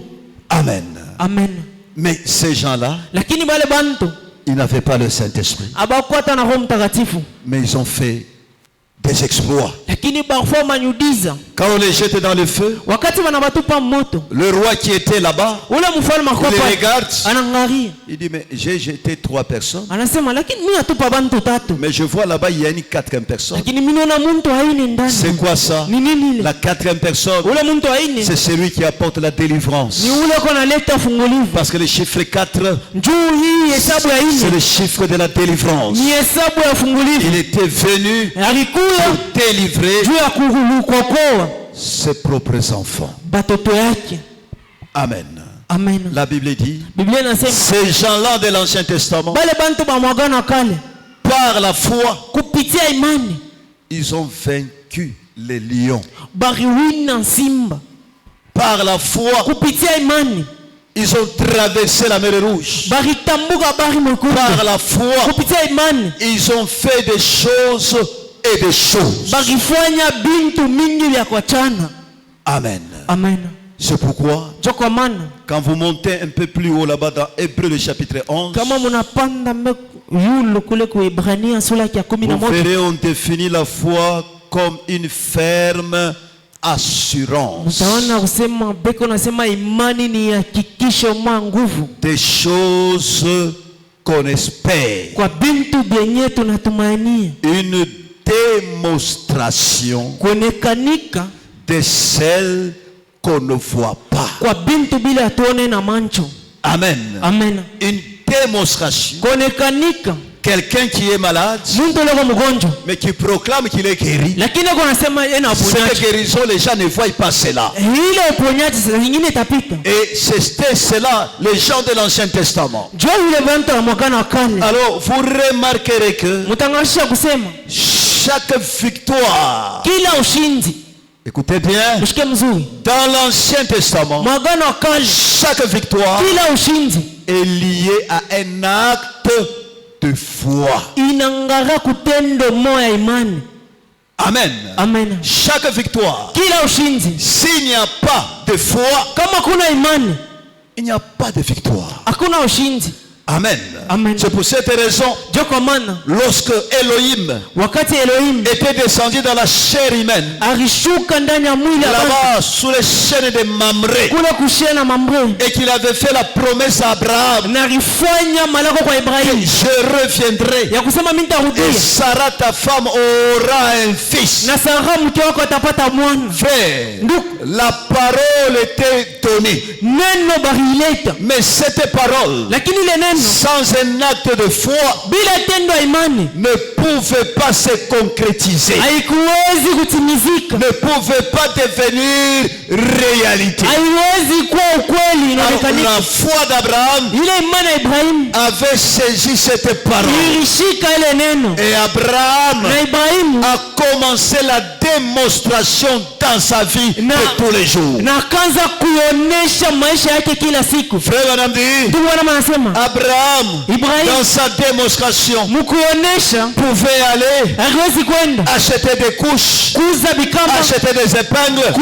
Amen. Amen. Mais ces gens-là, Lakini wale bantu ils n'avaient pas le Saint-Esprit. abakuwa hata na Roho Mtakatifu, Mais ils ont fait des exploits. lakini parfois manyudiza Quand on les jette dans le feu, wakati wanabatupa moto, le roi qui était là-bas, ule mfalme il akopa les regarde. anaangalia, Il dit, mais j'ai jeté 3 personnes. anasema lakini mimi natupa bantu tatu, Mais je vois là-bas, il y a une 4e personne. lakini mimi naona mtu haini ndani. C'est quoi ça? Ni nini ile? La 4e personne, Ule mtu haini c'est celui qui apporte la délivrance. ni ule kwa naleta fungulivu. Parce que le chiffre 4, Njoo hii hesabu ya c'est ine le chiffre de la délivrance. ni hesabu ya fungulivu. Il était venu Alikuya pour délivrer juu ya kuokoa ses propres enfants. batoto yake. Amen. Amen. La Bible dit, Biblia inasema ces gens-là de l'Ancien Testament, bale bantu ba mwagano kale par la foi, kupitia imani ils ont vaincu les lions. bariwina simba. Par la foi, Kupitia imani ils ont traversé la mer Rouge. baritambuka bari mwekundu. Par la foi, Kupitia imani ils ont fait des choses et des choses. bakifanya bintu mingi vya kuachana. Amen. Amen. C'est pourquoi, Joko maana quand vous montez un peu plus haut là-bas dans Hébreux le chapitre 11, kama munapanda yulu kule ku Ibrania sura ya vous 11, verrez, on définit la foi comme une ferme assurance. Mtaona kusema beko nasema imani ni hakikisho mwa nguvu. Des choses qu'on espère. Kwa bintu byenye tunatumainia. Une démonstration kuonekanika de celles qu'on ne voit pas. Kwa bintu bila tuone na mancho. Amen. Amen. Une démonstration. Kuonekanika. Quelqu'un qui est malade, mais qui proclame qu'il est guéri. Cette guérison, les gens ne voient pas cela. Et c'était cela, les gens de l'Ancien Testament. Alors, vous remarquerez que chaque victoire, écoutez bien, dans l'Ancien Testament, chaque victoire est liée à un acte de foi. Amen. Amen. Chaque victoire, s'il n'y a pas de foi, il n'y a pas de victoire. Amen. Amen. C'est pour cette raison, lorsque Elohim était descendu dans la chair humaine, là-bas sous les chaînes de Mamré, et qu'il avait fait la promesse à Abraham, je reviendrai et Sarah ta femme aura un fils. Frère, la parole était donnée, mais cette parole sans un acte de foi ne pouvait pas se concrétiser, ne pouvait pas devenir réalité. Alors, la foi d'Abraham avait saisi cette parole, et Abraham a commencé la démonstration dans sa vie de tous les jours. Frère Madame dit, Abraham, dans sa démonstration, pouvait aller acheter des couches, acheter des épingles,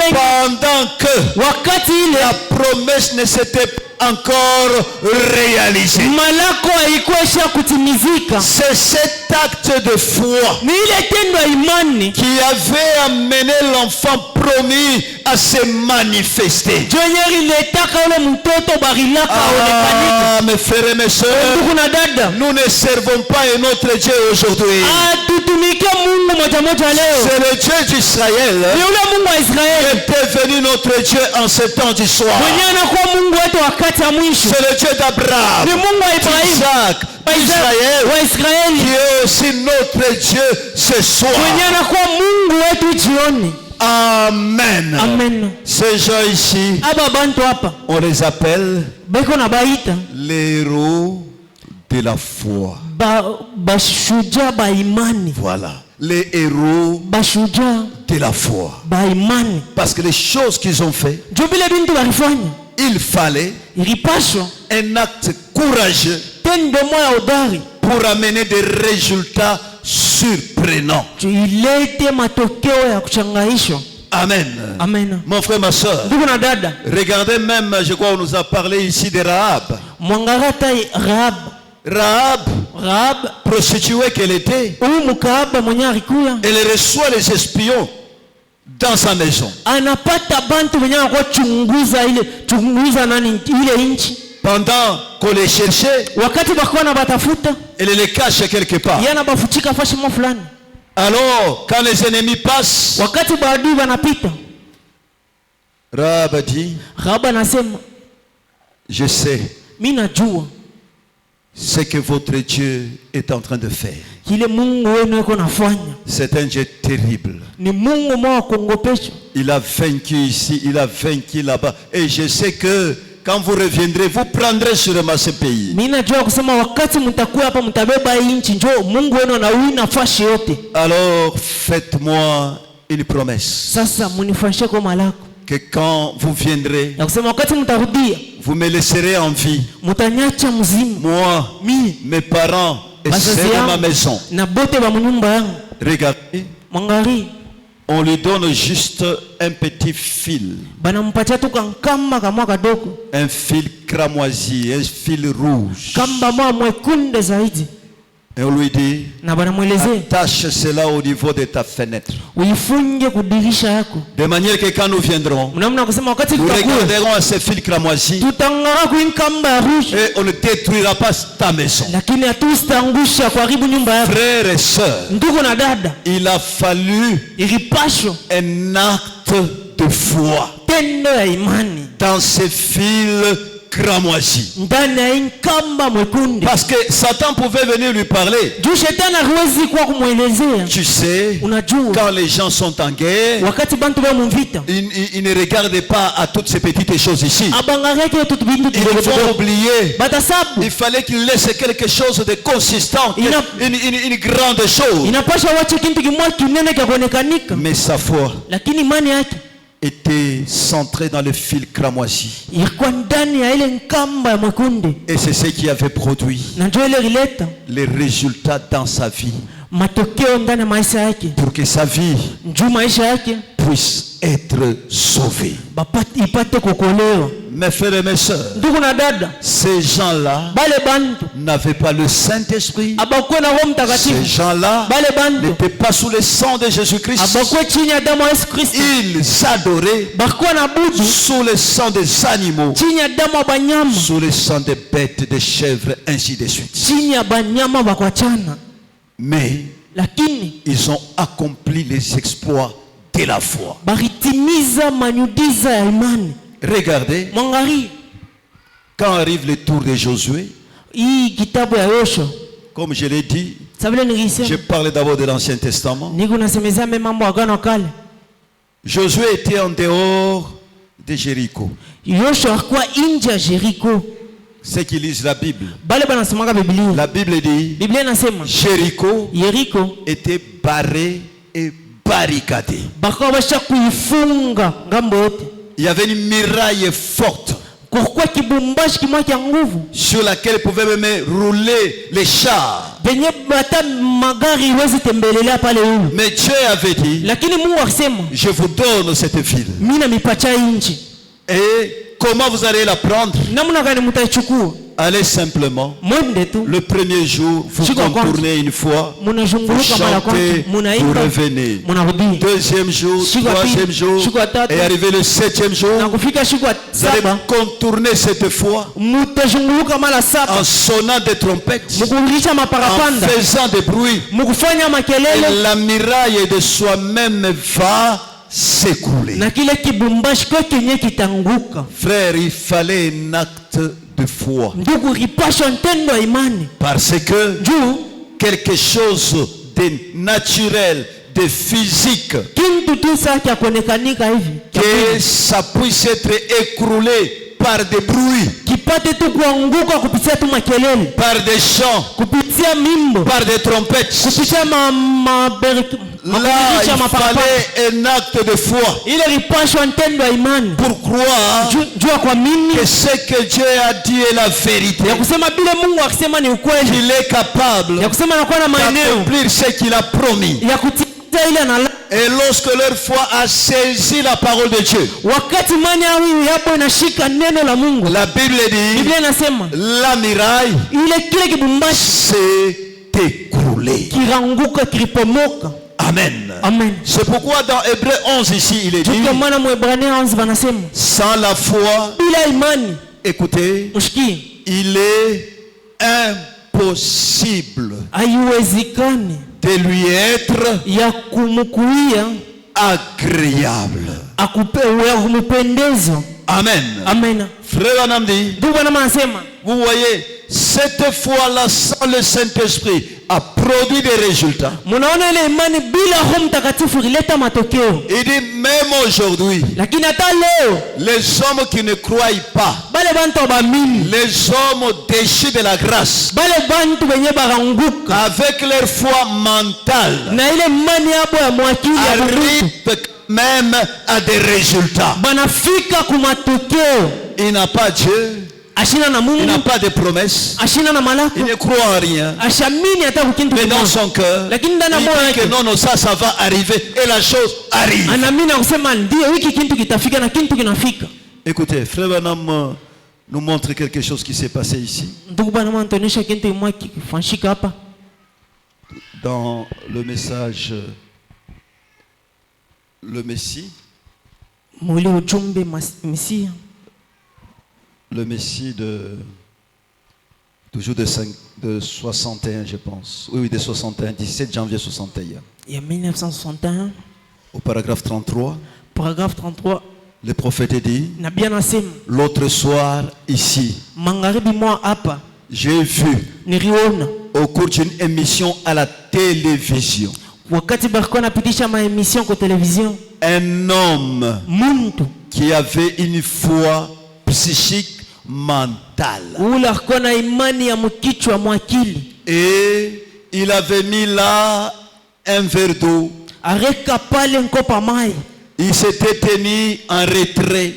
pendant que la promesse ne s'était pas encore réalisé. C'est cet acte de foi qui avait amené l'enfant promis à se manifester. Ah, mes frères et mes sœurs, nous ne servons pas un autre Dieu aujourd'hui. C'est le Dieu d'Israël qui est devenu notre Dieu en ce temps du soir. C'est le Dieu d'Abraham, d'Isaac, d'Israël, qui est aussi notre Dieu ce soir. Amen. Amen. Ces gens ici, on les appelle les héros de la foi. Voilà. Les héros de la foi. Parce que les choses qu'ils ont fait, il fallait un acte courageux pour amener des résultats surprenants. Amen. Amen. Mon frère, ma soeur, regardez même, je crois, on nous a parlé ici de Rahab. Rahab, prostituée qu'elle était, elle reçoit les espions dans sa maison. Pendant qu'on les cherchait, elle les cache quelque part. Alors, quand les ennemis passent, Rahab a dit, je sais ce que votre Dieu est en train de faire. C'est un Dieu terrible. Il a vaincu ici, il a vaincu là-bas. Et je sais que quand vous reviendrez, vous prendrez sûrement ce pays. Alors, faites-moi une promesse. Que quand vous viendrez, vous me laisserez en vie. Moi, mes parents et ceux de ma maison. Regardez. On lui donne juste un petit fil. Un fil cramoisi, un fil rouge. Et on lui dit, na banamwelezea attache cela au niveau de ta fenêtre. uifunge kudirisha yako, De manière que quand nous viendrons, mnamna kusema wakati nous tutakuwa regarderons à ces fils cramoisis tutang'ara kuinkamba ya rouge, et on ne détruira pas ta maison. lakini hatustaangusha kuharibu nyumba yako. Frères et sœurs, Ndugu na dada, il a fallu ilipashwa un acte de foi tendo ya imani dans ces fils cramoisis. ndani ya inkamba mwekundu, Parce que Satan pouvait venir lui parler. juu shetani hawezi kuwa kumwelezea. Tu sais, Unajua quand les gens sont en guerre, wakati bantu ba mvita ils ne regardent pas à toutes ces petites choses ici. abangareke tutu bintu Ils kidogo vont kidogo oublier. batasabu. Il fallait qu'il laisse quelque chose de consistant, Il a- une grande chose. Inapasha wache kintu kimwa kinene kya kuonekanika, Mais sa foi lakini imani yake était centrée dans le fil cramoisi. ilikuwa ndani ya ile nkamba ya mwekundu, Et c'est ce qui avait produit na ndio ile ileta les résultats dans sa vie. matokeo ndani ya maisha yake, Pour que sa vie njuu maisha yake puisse être sauvée. ipate kukolewa. Mes frères et mes sœurs, Ndugu na dada, ces gens-là bale bantu n'avaient pas le Saint-Esprit. abakuwe na Roho Ces Mtakatifu, gens-là bale bantu n'étaient pas sous le sang de Jésus-Christ. abakuwe chini ya damu ya Yesu Kristo, Ils adoraient bakuwa na budu sous le sang des animaux, chini ya damu ya banyama, sous le sang des bêtes, des chèvres, ainsi de suite. chini ya banyama bakwachana, Mais lakini ils ont accompli les exploits de la foi. baritimiza manyudiza ya imani. Regardez, Mwangalie quand arrive le tour de Josué, hii kitabu ya Yoshua, comme je l'ai dit, sabile je nilisema parle d'abord de l'Ancien Testament. niko nasemezea mambo ya Agano Kale. Josué était en dehors de Jéricho. Yoshua alikuwa nje ya Jericho. Ceux qui lisent la Bible, Bale banasomaka Biblia, la Bible dit Biblia inasema Jéricho Yeriko était barré et barricadé. bakawa basha kuifunga ngambo yote, Il y avait une muraille forte kulikuwa kibumbashi kimwa kya nguvu sur laquelle pouvaient même rouler les chars. benye bata magari iwezi tembelelea pale hulu. Mais Dieu avait dit, Lakini Mungu akisema je vous donne cette ville. mimi namipacha nchi, Et comment vous allez la prendre? namna gani mtaichukua? Allez simplement. Mwende tu, Le premier jour, vous Siku ya kwanza. contournez une fois, vous munazunguluka mara kwanza, chantez, vous munaimba, revenez. munarudia. Deuxième jour, Siku ya troisième pili, jour, siku ya tatu. et arrivé le septième Na jour, kufika siku ya vous allez saba contourner cette fois mutazunguluka mara saba, en sonnant des trompettes, mukulisha en maparapanda, faisant des bruits. mukufanya makelele, Et la muraille de soi-même va s'écrouler. na kile kibumbashi kwa kenye kitanguka. Frère, il fallait un acte de foi. Ndugu, ripasha ntendo ya imani Parce que juu quelque chose de naturel, de physique, kintu tu saa kya kuonekanika hivi que ça puisse être écroulé par des bruits, kipate tu kuanguka kupitia tu makelele, par des chants, kupitia mimbo, par des trompettes. kupitia Là, il maparapanda. fallait un acte de foi Ile ripashwa ntendo ya imani pour croire jua kwa mimi que ce que Dieu a dit est la vérité. ya kusema bile Mungu akisema ni ukweli, Il est capable ya kusema nakuwa na maeneo d'accomplir ce qu'il a promis. ya kutimiza ile na Et lorsque leur foi a saisi la parole de Dieu, wakati imani yao yapo inashika neno la Mungu, la Bible dit, Biblia inasema la muraille ile kile kibumbashi s'est écroulée. kiranguka kilipomoka. Amen. Amen. C'est pourquoi dans Hébreu 11 ici, il est dit, Tuko maana Mwebrania 11 banasema sans la foi, bila imani, écoutez, mshikie, il est impossible haiwezekani de lui être ya kumkuia agréable. akupewe kumpendeza. Amen. Amen. Frère Anam dit, Ndugu bwana anasema vous voyez, cette foi-là sans le Saint-Esprit a produit des résultats. munaona ile imani bila Roho Mtakatifu ileta matokeo, Il dit, même aujourd'hui, lakini hata leo les hommes qui ne croient pas, bale bantu abamini, les hommes déchus de la grâce, bale bantu benye baranguka avec leur foi mentale, na ile imani yabo ya mwakili ya Mungu arrivent même à des résultats. banafika kumatokeo. Il n'a pas Dieu, Ashina na il Mungu, n'a pas de promesses, ashina na malaka, il ne croit en rien. ashamini hata kukintu Mais dans kimoja, son cœur, il lakini ndani ya moyo dit que wake non, non, ça va arriver et la chose arrive. anaamini kusema ndio hiki kintu kitafika na kintu kinafika. Écoutez, Frère Branham nous montre quelque chose qui s'est passé ici. Ndugu bwana, mwanatonesha kintu imwa kifanyika hapa. dans le message, le Messie, Mwili ujumbe Mesia. le Messie toujours de 61, je pense. Oui, de 61, 17 janvier 61. Il y a 1961. Au paragraphe 33, Paragraphe 33. le prophète dit, Na bien nasema. l'autre soir ici, Magharibi mwa hapa. j'ai vu Niliona. au cours d'une émission à la télévision Wakati barikuwa napitisha maemission kwa television. un homme Muntu. qui avait une foi psychique mentale. Ule alikuwa na imani ya mkichwa mwakili. Et il avait mis là un verre d'eau. Areka pale nkopa mai. Il s'était tenu en retrait.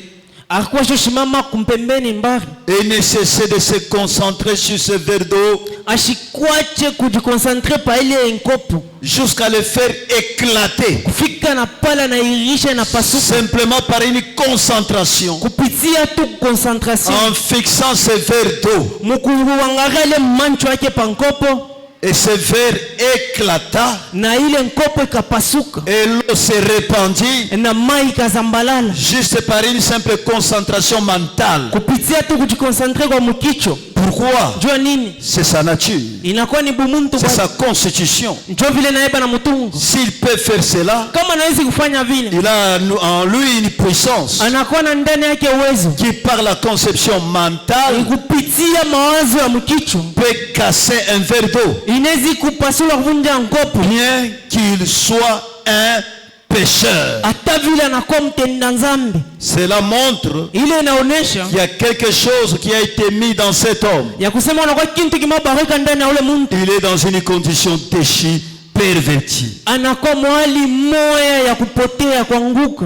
Alikuwa shoshimama kumpembeni mbali. Et il ne cessait de se concentrer sur ce verre d'eau Ashikwache kujikonsantre pa ile nkopo. jusqu'à le faire éclater. Kufika na pala na irisha na pasuka. Simplement par une concentration. Kupitia tu concentration. En fixant ce verre d'eau. Mukuangalia ile mancho yake pa nkopo. Et ce verre éclata. Na ile nkopo ikapasuka. Et l'eau se répandit. Na mai ikazambalala. Juste par une simple concentration mentale. Kupitia tu kujikonsantre kwa mkicho. Pourquoi? Jua nini? C'est sa nature. Inakuwa ni bumuntu C'est kwa. sa constitution. Njoo vile naeba na mtungu. S'il peut faire cela, Kama nawezi kufanya vile. il a en lui une puissance Anakuwa na ndani yake uwezo. qui, par la conception mentale, Kupitia mawazo ya mkicho. peut casser un verre d'eau, Inezi kupasula kuvunja nkopo. bien qu'il soit un pécheur. Hata vile anakuwa mtenda dhambi. Cela montre Ile inaonesha qu'il y a quelque chose qui a été mis dans cet homme. ya kusema unakuwa kintu kimabaraka ndani ya ule muntu. Il est dans une condition déchue, pervertie. Anakuwa mwali moya ya kupotea kuanguka.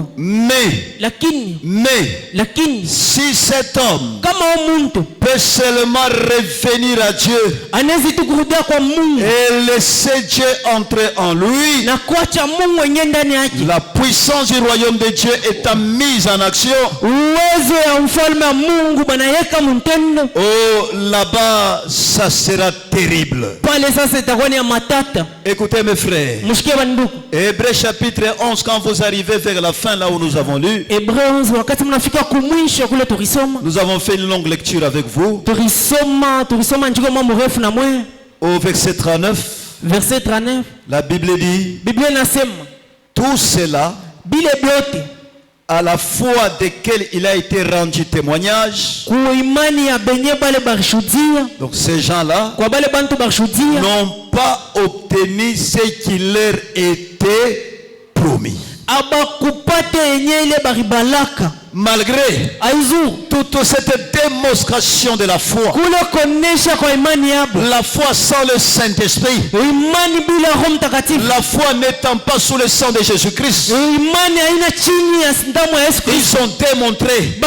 Lakini Si cet homme kama huyu muntu peut seulement revenir à Dieu anaweza tu kurudia kwa Mungu et laisser Dieu entrer en lui, na kuacha Mungu mwenyewe ndani yake, la puissance du royaume de Dieu étant mise en action, uwezo ya mfalme wa Mungu banaweka mtendo. oh, là-bas, ça sera terrible. Pale sasa itakuwa ni ya matata. Écoutez mes frères, Mshikie banduku. Hébreux chapitre 11, quand vous arrivez vers la fin, là où nous avons lu, Hebreu 11 wakati mnafika kumwisho kule tulisoma. nous avons fait une longue lecture avec vous. Tulisoma njiko mambo refu na mwe. Au verset 39, Verset 39. la Bible dit, Biblia inasema tout cela, bile byote à la foi desquels il a été rendu témoignage. kwa imani ya benye bale barishudia, Donc ces gens-là kwa bale bantu barishudia n'ont pas obtenu ce qui leur était promis. abakupate yenye ile baribalaka. Malgré Aizu toute cette démonstration de la foi, kule konesha kwa imani yabo, la foi sans le Saint-Esprit, imani bila Roho Mtakatifu, la foi n'étant pas sous le sang de Jésus-Christ, imani haina chini ya damu ya Yesu Kristo. ils ont démontré,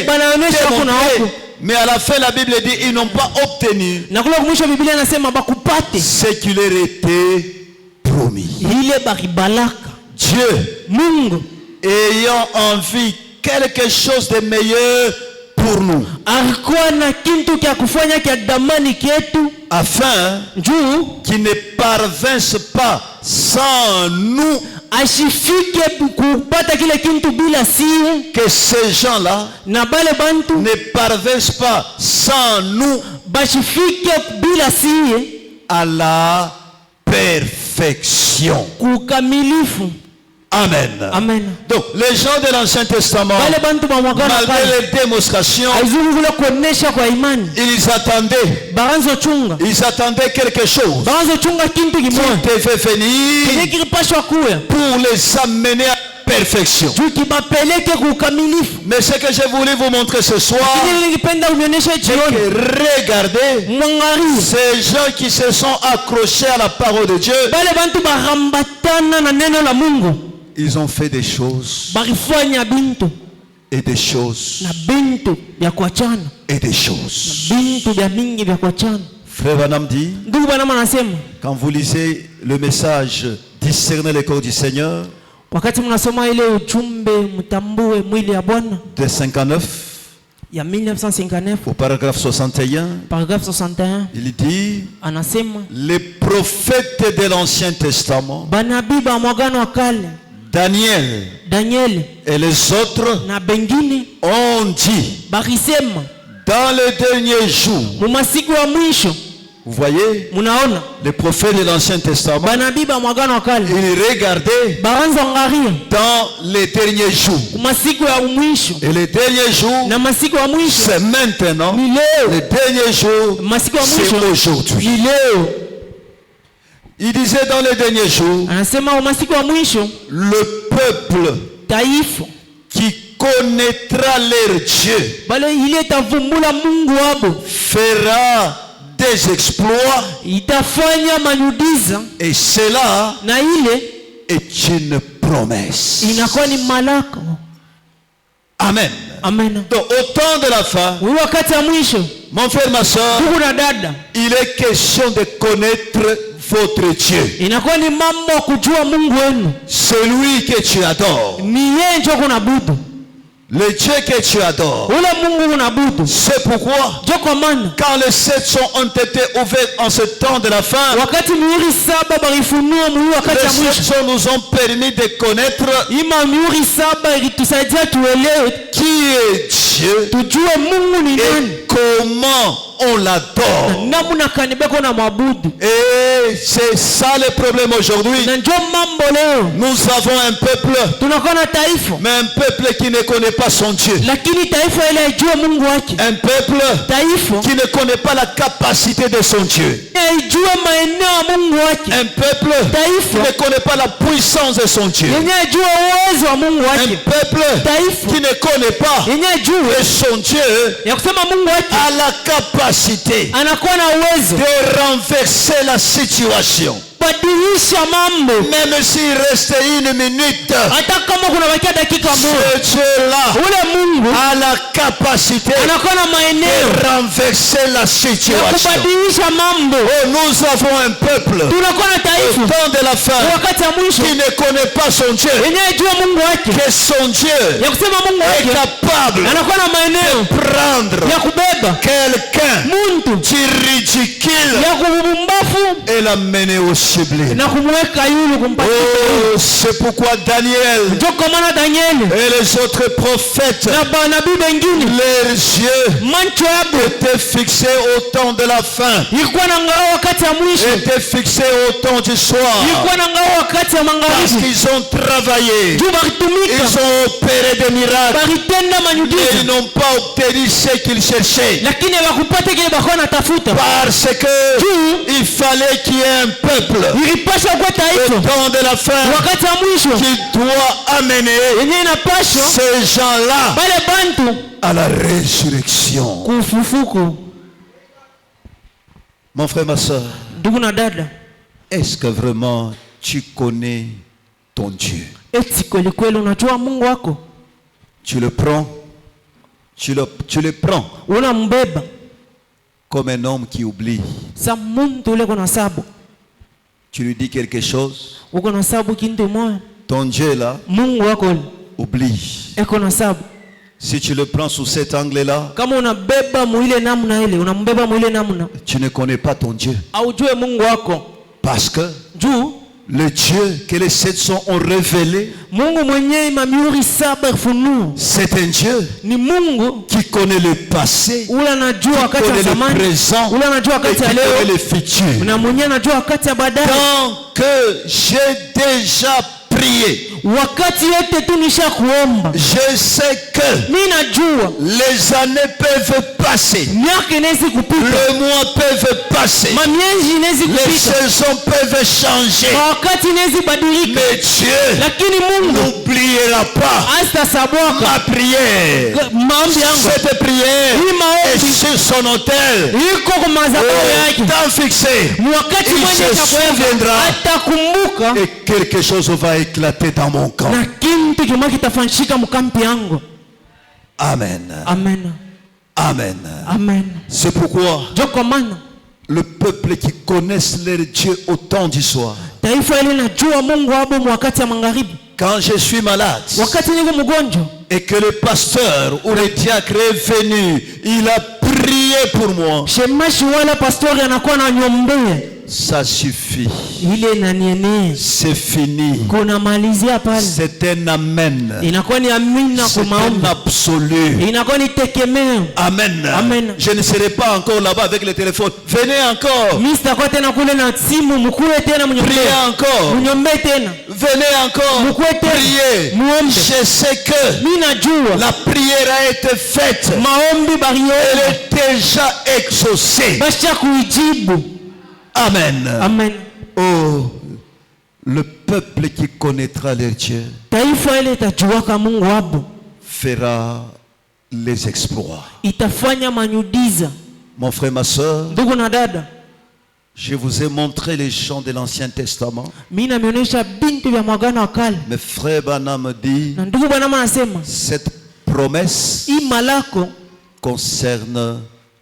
Banaonesha kuna huko. mais à la fin la Bible dit ils n'ont pas obtenu Na kule mwisho Biblia inasema bakupate ce qui leur était promis. ile baribalaka. Dieu, Mungu ayant envie quelque chose de meilleur pour nous, alikuwa na kintu kya kufanya kya damani ketu, afin juu qu'ils ne parvinssent pas sans nous, ashifike kupata kile kintu bila sie, que ces gens-là na bale bantu ne parvinssent pas sans nous bashifike bila sie à la perfection. kukamilifu. Amen. Amen. Donc les gens de l'Ancien Testament, Bale bantu ba mwagano malgré kale les démonstrations, aizuru kule kuonesha kwa imani, ils attendaient quelque chose baanzo chunga kintu qui kimoja devait venir kile kilipashwa kuya pour les amener à la perfection. juu kibapeleke kukamilifu. Mais ce que j'ai voulu vous montrer ce soir, Kile nilipenda unionyeshe c'est jioni, que regardez mwangalie ces gens qui se sont accrochés à la parole de Dieu, bale bantu barambatana na neno la Mungu, ils ont fait des choses barifanya bintu et des choses na bintu vya kuachana, et des choses. bintu vya mingi vya kuachana. Frère Vanam dit, Ndugu Branham anasema quand vous lisez le message discerner le corps du Seigneur wakati mnasoma ile ujumbe mtambue mwili ya Bwana de 59, ya 1959 au paragraphe 61, paragraphe 61 il dit anasema les prophètes de l'Ancien Testament, banabii ba mwagano wa kale Daniel et les autres na bengine ont dit bakisema dans les derniers jours. mu masiku ya mwisho. Vous voyez, Munaona les prophètes de l'Ancien Testament, banabii ba mwagano wa kale ils regardaient baanza ngaria dans les derniers jours. ku masiku ya mwisho, Et les derniers jours, na masiku ya mwisho c'est maintenant. ni leo. Les derniers jours, Masiku ya c'est mwisho aujourd'hui. ni leo. Il disait dans les derniers jours, Anasema wa masiku ya mwisho le peuple taifa qui connaîtra leur Dieu bale ile tavumbula Mungu wabo fera des exploits, itafanya manyudiza, et cela na ile est une promesse. inakuwa ni malaka. Amen. Amen. Donc au temps de la fin, Huyu wakati ya mwisho, mon frère, ma soeur, ndugu na dada, il est question de connaître votre Dieu, inakuwa ni mambo ya kujua Mungu wenu. celui que tu adores, Ni yeye ndio kunabudu, le Dieu que tu adores. ule Mungu kunabudu. C'est pourquoi Ndio kwa maana quand les 7 sons ont été ouverts en ce temps de la fin, wakati mihuri 7 balifunua muhimu wakati ya les 7 mwisho, sons nous ont permis de connaître ima mihuri 7 ilitusaidia tuelewe, qui est Dieu tujue Mungu ni nani, et comment on l'adore. namna kanibeko na mwabudu. Et c'est ça le problème aujourd'hui. Na ndio mambo leo Nous avons un peuple, tunakuwa na taifa, mais un peuple qui ne connaît pas son Dieu. lakini taifa ile haijue Mungu wake. Un peuple Taifa qui ne connaît pas la capacité de son Dieu. haijue maeneo ya Mungu wake. Un peuple qui ne connaît pas la puissance de son Dieu. Yenye haijue uwezo wa Mungu Un wake. peuple Taifa qui ne connaît pas yenye haijue que son Dieu ya kusema Mungu wake a la capacité anakuwa na uwezo de renverser la situation. badilisha mambo, Même s'il reste une minute, hata kama kunabakia dakika moja, ce Dieu-là ule Mungu a la capacité anakuwa na maeneo de renverser la ya situation. kubadilisha mambo. Oh, nous avons un peuple Tunakuwa na au taifa temps de la fin wakati ya mwisho qui ne connaît pas son Dieu, yenye haijue Mungu wake, que son Dieu ya kusema Mungu est wake capable anakuwa na maeneo de prendre ya kubeba quelqu'un muntu qui ridicule ya kubumbafu et l'amener au sublime. na kumweka yule kumpatia. Oh, c'est pourquoi Daniel Ndio kwa maana Danieli et les autres prophètes, na banabii wengine leurs yeux macho yabo étaient fixés au temps de la fin, ilikuwa na ngao wakati ya mwisho, étaient fixés au temps du soir, ilikuwa na ngao wakati ya parce magharibi. qu'ils ont travaillé, Juu balitumika, ils ont opéré des miracles, balitenda mais manyudiza, ils n'ont pas obtenu ce qu'ils cherchaient, lakini hawakupata kile bakuwa natafuta. parce que il fallait qu'il y ait un peuple Ilipasha kuwa au taifa temps de la fin wakati ya mwisho qui doit amener yenye inapasha ces gens-là bale bantu à la résurrection. kufufuko. Mon frère, ma soeur, Ndugu na dada, est-ce que vraiment tu connais ton Dieu? eti kweli kweli unajua Mungu wako? Tu le prends, tu le prends Unambeba comme un homme qui oublie. sa muntu ule kuna sabu, Tu lui dis quelque chose, uko na sabu kintu moja, ton Dieu là Mungu wako ule oublie. eko na sabu. Si tu le prends sous cet angle-là, Kama unabeba muile namna ile, unambeba muile namna, tu ne connais pas ton Dieu. aujue Mungu wako. Parce que Juu le Dieu que les 700 ont révélé, Mungu mwenyewe mamihuri 7 funua c'est un Dieu ni Mungu qui connaît le passé, ule anajua qui wakati connaît wa le zamani, présent ule anajua et wakati qui ya connaît leo, le futur. na mwenyewe anajua wakati ya baadaye. Tant que j'ai déjà prié, Wakati yote tu nisha kuomba, je sais que mimi najua les années peuvent passer, miaka inaweza kupita, les mois peuvent passer, mamiezi inaweza les kupita, saisons peuvent changer, wakati inaweza badilika, mais Dieu lakini Mungu n'oubliera pas asitasabwaka ma prière. maombi yangu. Cette prière Hii est maombi sur son autel, iko kwa madhabahu yake, temps fixé, ni wakati il mwenye se souviendra atakumbuka, et quelque chose va éclater dans mon camp. na kintu kimoja kitafanyika mkampi yangu. Amen. Amen, Amen. amen. C'est pourquoi Ndio kwa maana le peuple qui connaissent leur Dieu au temps du soir, taifa ile najua Mungu wabo wakati ya magharibi, quand je suis malade, wakati niko mgonjwa, et que le pasteur ou le diacre est venu, il a prié pour moi, shemashi wala pastori anakuwa ananiombea, ça suffit. ile inanienea. C'est fini. Kuna malizia pale. C'est un amen. Inakuwa ni amina C'est kwa maombi. un absolu. Inakuwa ni tegemeo. Amen. Amen. Je ne serai pas encore là-bas avec le téléphone. Venez encore. Mimi sitakuwa tena kule na simu, mkue tena mnyombee. Priez encore. Mnyombee tena. Venez encore. Mkue tena. Priez. Muombe. Je sais que Mimi najua la prière a été faite. maombi Elle bariyo est déjà exaucée. basha kuijibu. Amen. Amen. Oh, le peuple qui connaîtra leur Dieu Taifa ile itajuaka Mungu wabo, fera les exploits. itafanya manyudiza. Mon frère, ma soeur, Ndugu na dada, je vous ai montré les chants de l'Ancien Testament. mimi nameonyesha bintu vya mwagano wa kale. Mais frère Branham me dit, Na ndugu Branham anasema cette promesse hii malako concerne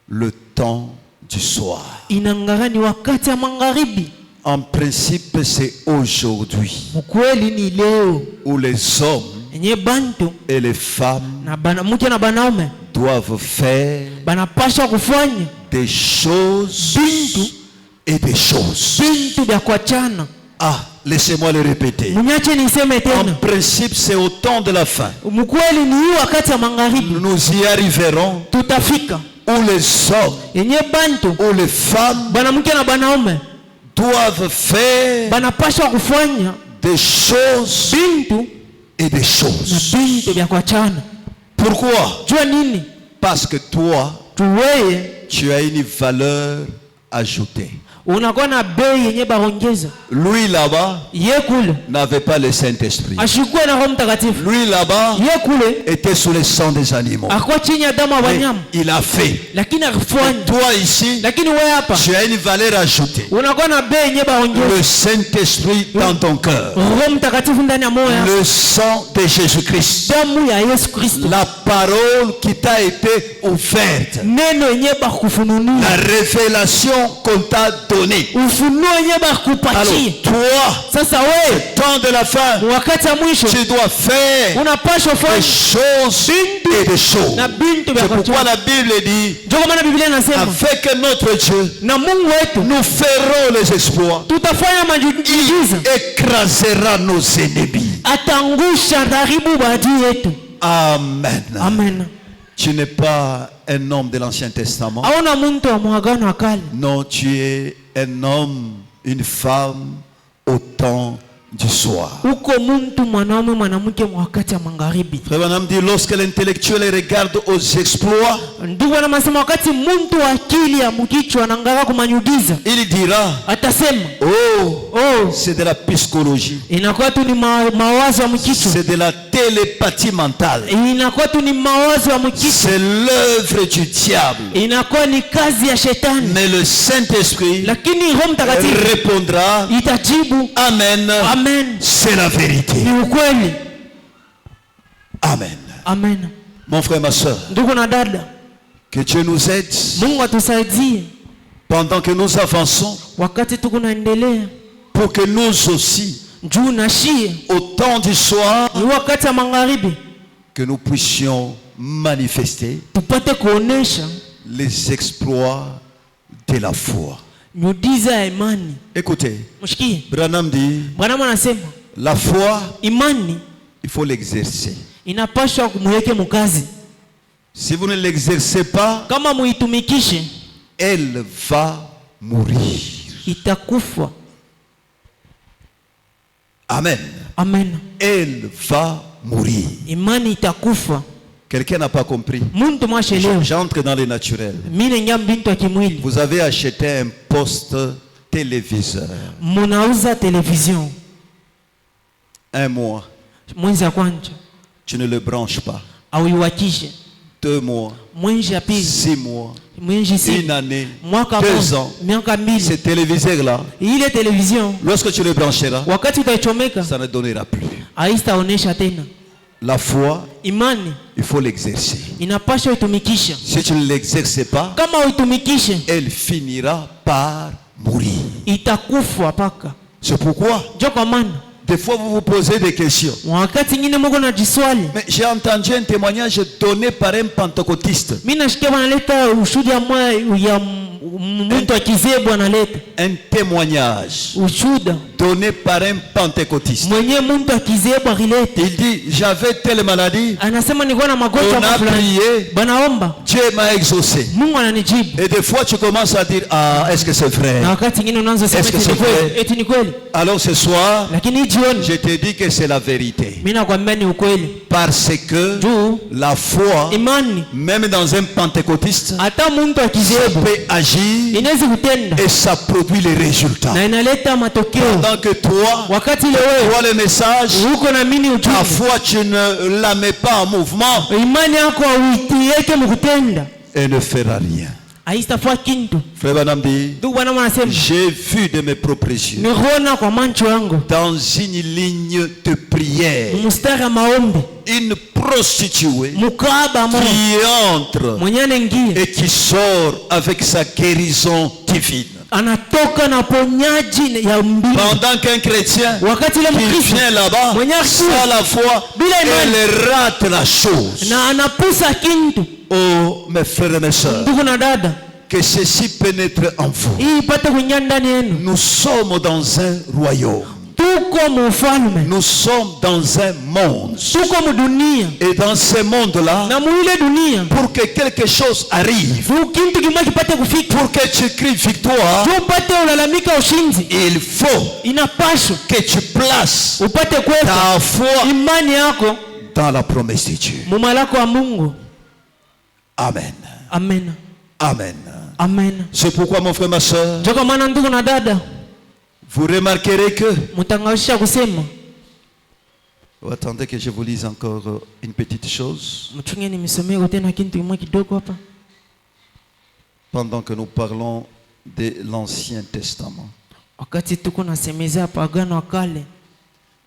le temps du soir. inangara ni wakati ya magharibi. En principe, c'est aujourd'hui Mkweli ni leo où les hommes yenye bantu et les femmes na mke na banaume doivent faire banapasha kufanya des choses bintu et des choses. bintu vya kuachana. Ah, laissez-moi le répéter. Mnyache niseme En tena, principe, c'est au temps de la fin. mkweli ni hii wakati ya magharibi Nous y arriverons tutafika, où les hommes, yenye bantu où les femmes banamke na banaume doivent faire banapasha kufanya des choses bintu et des na choses. bintu vya kuachana. Pourquoi? Jua nini? Parce que toi, Tuweye tu as une valeur ajoutée. unakuwa na bei yenye baongeza. Lui là-bas Ye kule n'avait pas le Saint-Esprit. ashikuwe na Roho Mtakatifu. Lui là-bas Ye kule était sous le sang des animaux. akuwa chini ya damu ya Mais wanyama, il a fait. lakini akifanya. Toi ici, Lakini wewe hapa tu as une valeur ajoutée. unakuwa na bei yenye baongeza. Le Saint-Esprit dans ton cœur. Roho Mtakatifu ndani ya moyo wako. Le sang de Jésus-Christ. Damu ya Yesu Kristo. La parole qui t'a été offerte. Neno yenye bakufununia. La révélation qu'on t'a donnée. Ufunuo yenye Alors, bakupatia. toi, Sasa wewe temps de la fin, wakati wa mwisho tu dois faire unapaswa des kufanya choses et des choses. na bintu vya C'est pourquoi kuachana. la Bible dit, Ndio kwa maana Biblia inasema avec notre Dieu, na Mungu wetu nous ferons les exploits. tutafanya majujiza, Il écrasera nos ennemis. atangusha dharibu baadhi yetu. Amen. Amen. Tu n'es pas un homme de l'Ancien Testament. Hauna mtu wa mwagano wa kale. Non, tu es un homme, une femme au temps du soir. Uko mtu mwanaume mwanamke wakati wa magharibi. Frère Branham dit, lorsque l'intellectuel regarde aux exploits, Ndugu anasema wakati mtu wa akili ya mkichwa anaangalia kumanyudiza, il dira, atasema oh, c'est de la psychologie. inakuwa tu ni mawazo ya mkichwa. C'est de la télépathie mentale. Inakuwa tu ni mawazo ya mkichwa. C'est l'œuvre du diable. Inakuwa ni kazi ya shetani. Mais le Saint-Esprit Lakini Roho Mtakatifu répondra, itajibu Amen, amen, c'est la vérité. ni ukweli. Amen. Amen. Mon frère, ma soeur, Ndugu na dada, que Dieu nous aide Mungu atusaidie pendant que nous avançons wakati tuko naendelea pour que nous aussi, juu na shie au temps du soir, ni wakati wa magharibi que nous puissions manifester tupate kuonesha les exploits de la foi. miujiza ya imani. Écoutez, Mshikie, Branham dit, Bwana anasema la foi, imani il faut l'exercer. inapaswa kumuweke mukazi. Si vous ne l'exercez pas, Kama muitumikishe elle va mourir. itakufa. Amen. Amen. Elle va mourir. Imani itakufa. Quelqu'un n'a pas compris. Muntu mwashelewa. J'entre dans le naturel. Mimi naingia mbintu ya kimwili. Vous avez acheté un poste téléviseur. Munauza television. Un mois, Mwezi ya kwanza tu ne le branches pas. au iwakishe. 2 mois, Mwezi ya pili, 6 mois, mwezi une sita, année, mwaka 2 moja, ans. miaka mbili. Ce téléviseur-là, Ile television lorsque tu le brancheras, wakati utaichomeka ça ne donnera plus. haitaonesha tena. La foi, Imani il faut l'exercer. inapaswa itumikisha. Si tu ne l'exerces pas, Kama uitumikishe elle finira par mourir. itakufa paka. C'est pourquoi, Ndio kwa maana Des fois, vous vous posez des questions. wakati ingine mko na jiswali. Mais j'ai entendu un témoignage donné par un pentecôtiste. Mimi nasikia wanaleta ushuhuda ya mtu akizebu analeta. Un témoignage Ushuhuda donné par un pentecôtiste. mwenye mtu akizebu alileta. Il dit, j'avais telle maladie. Anasema nilikuwa na magonjwa On a fulani. prié. Banaomba. Dieu m'a exaucé. Mungu ananijibu. Et des fois, tu commences à dire, ah, est-ce que c'est vrai? Na wakati ingine unaanza sema Est-ce que eti c'est ni kweli? vrai? Eti ni kweli. Alors ce soir, Lakini hii jioni je te dis que c'est la vérité. mimi nakwambia ni ukweli. Parce que Juu la foi, imani même dans un pentecôtiste, hata mtu akizebu peut agir inaweza kutenda et ça produit les résultats. na inaleta matokeo. Pendant que toi, Wakati ile wewe vois le message, uko na mini ta ujumbe, foi, tu ne la mets pas en mouvement imani yako uitiweke mkutenda, et ne fera rien. haistafua kintu. Frère Banam dit, Ndugu bwana anasema j'ai vu de mes propres yeux niona kwa macho yangu dans une ligne de prière mstari wa maombi une prostituée mukaba mo qui entre mwenye anaingia et qui sort avec sa guérison divine. anatoka na ponyaji ya mbingu. Pendant qu'un chrétien Wakati ile qui Mkristo vient là-bas mwenye sans la foi, bila imani elle rate la chose. na anapusa kintu. Oh mes frères et mes sœurs, Ndugu na dada, que ceci pénètre en vous. hii ipate kuingia ndani yenu. Nous sommes dans un royaume. Tuko mufalme, Nous sommes dans un monde. tuko mudunia, Et dans ce monde-là, na muile dunia pour que quelque chose arrive, kintu kimoja kipate kufika, pour que tu cries victoire, upate ulalamika ushinzi, il faut inapaswa que tu places upate kuweka ta foi imani yako dans la promesse de Dieu. mumalako wa Mungu. Amen. Amen, Amen. amen. C'est pourquoi, mon frère, ma soeur, Ndio kwa maana ndugu na dada, vous remarquerez que... mtangawisha kusema, Attendez que je vous lise encore une petite chose. mchunge nimesomea tena kintu kimoja kidogo hapa. Pendant que nous parlons de l'Ancien Testament. Wakati tuko nasemezea hapa agano wa kale,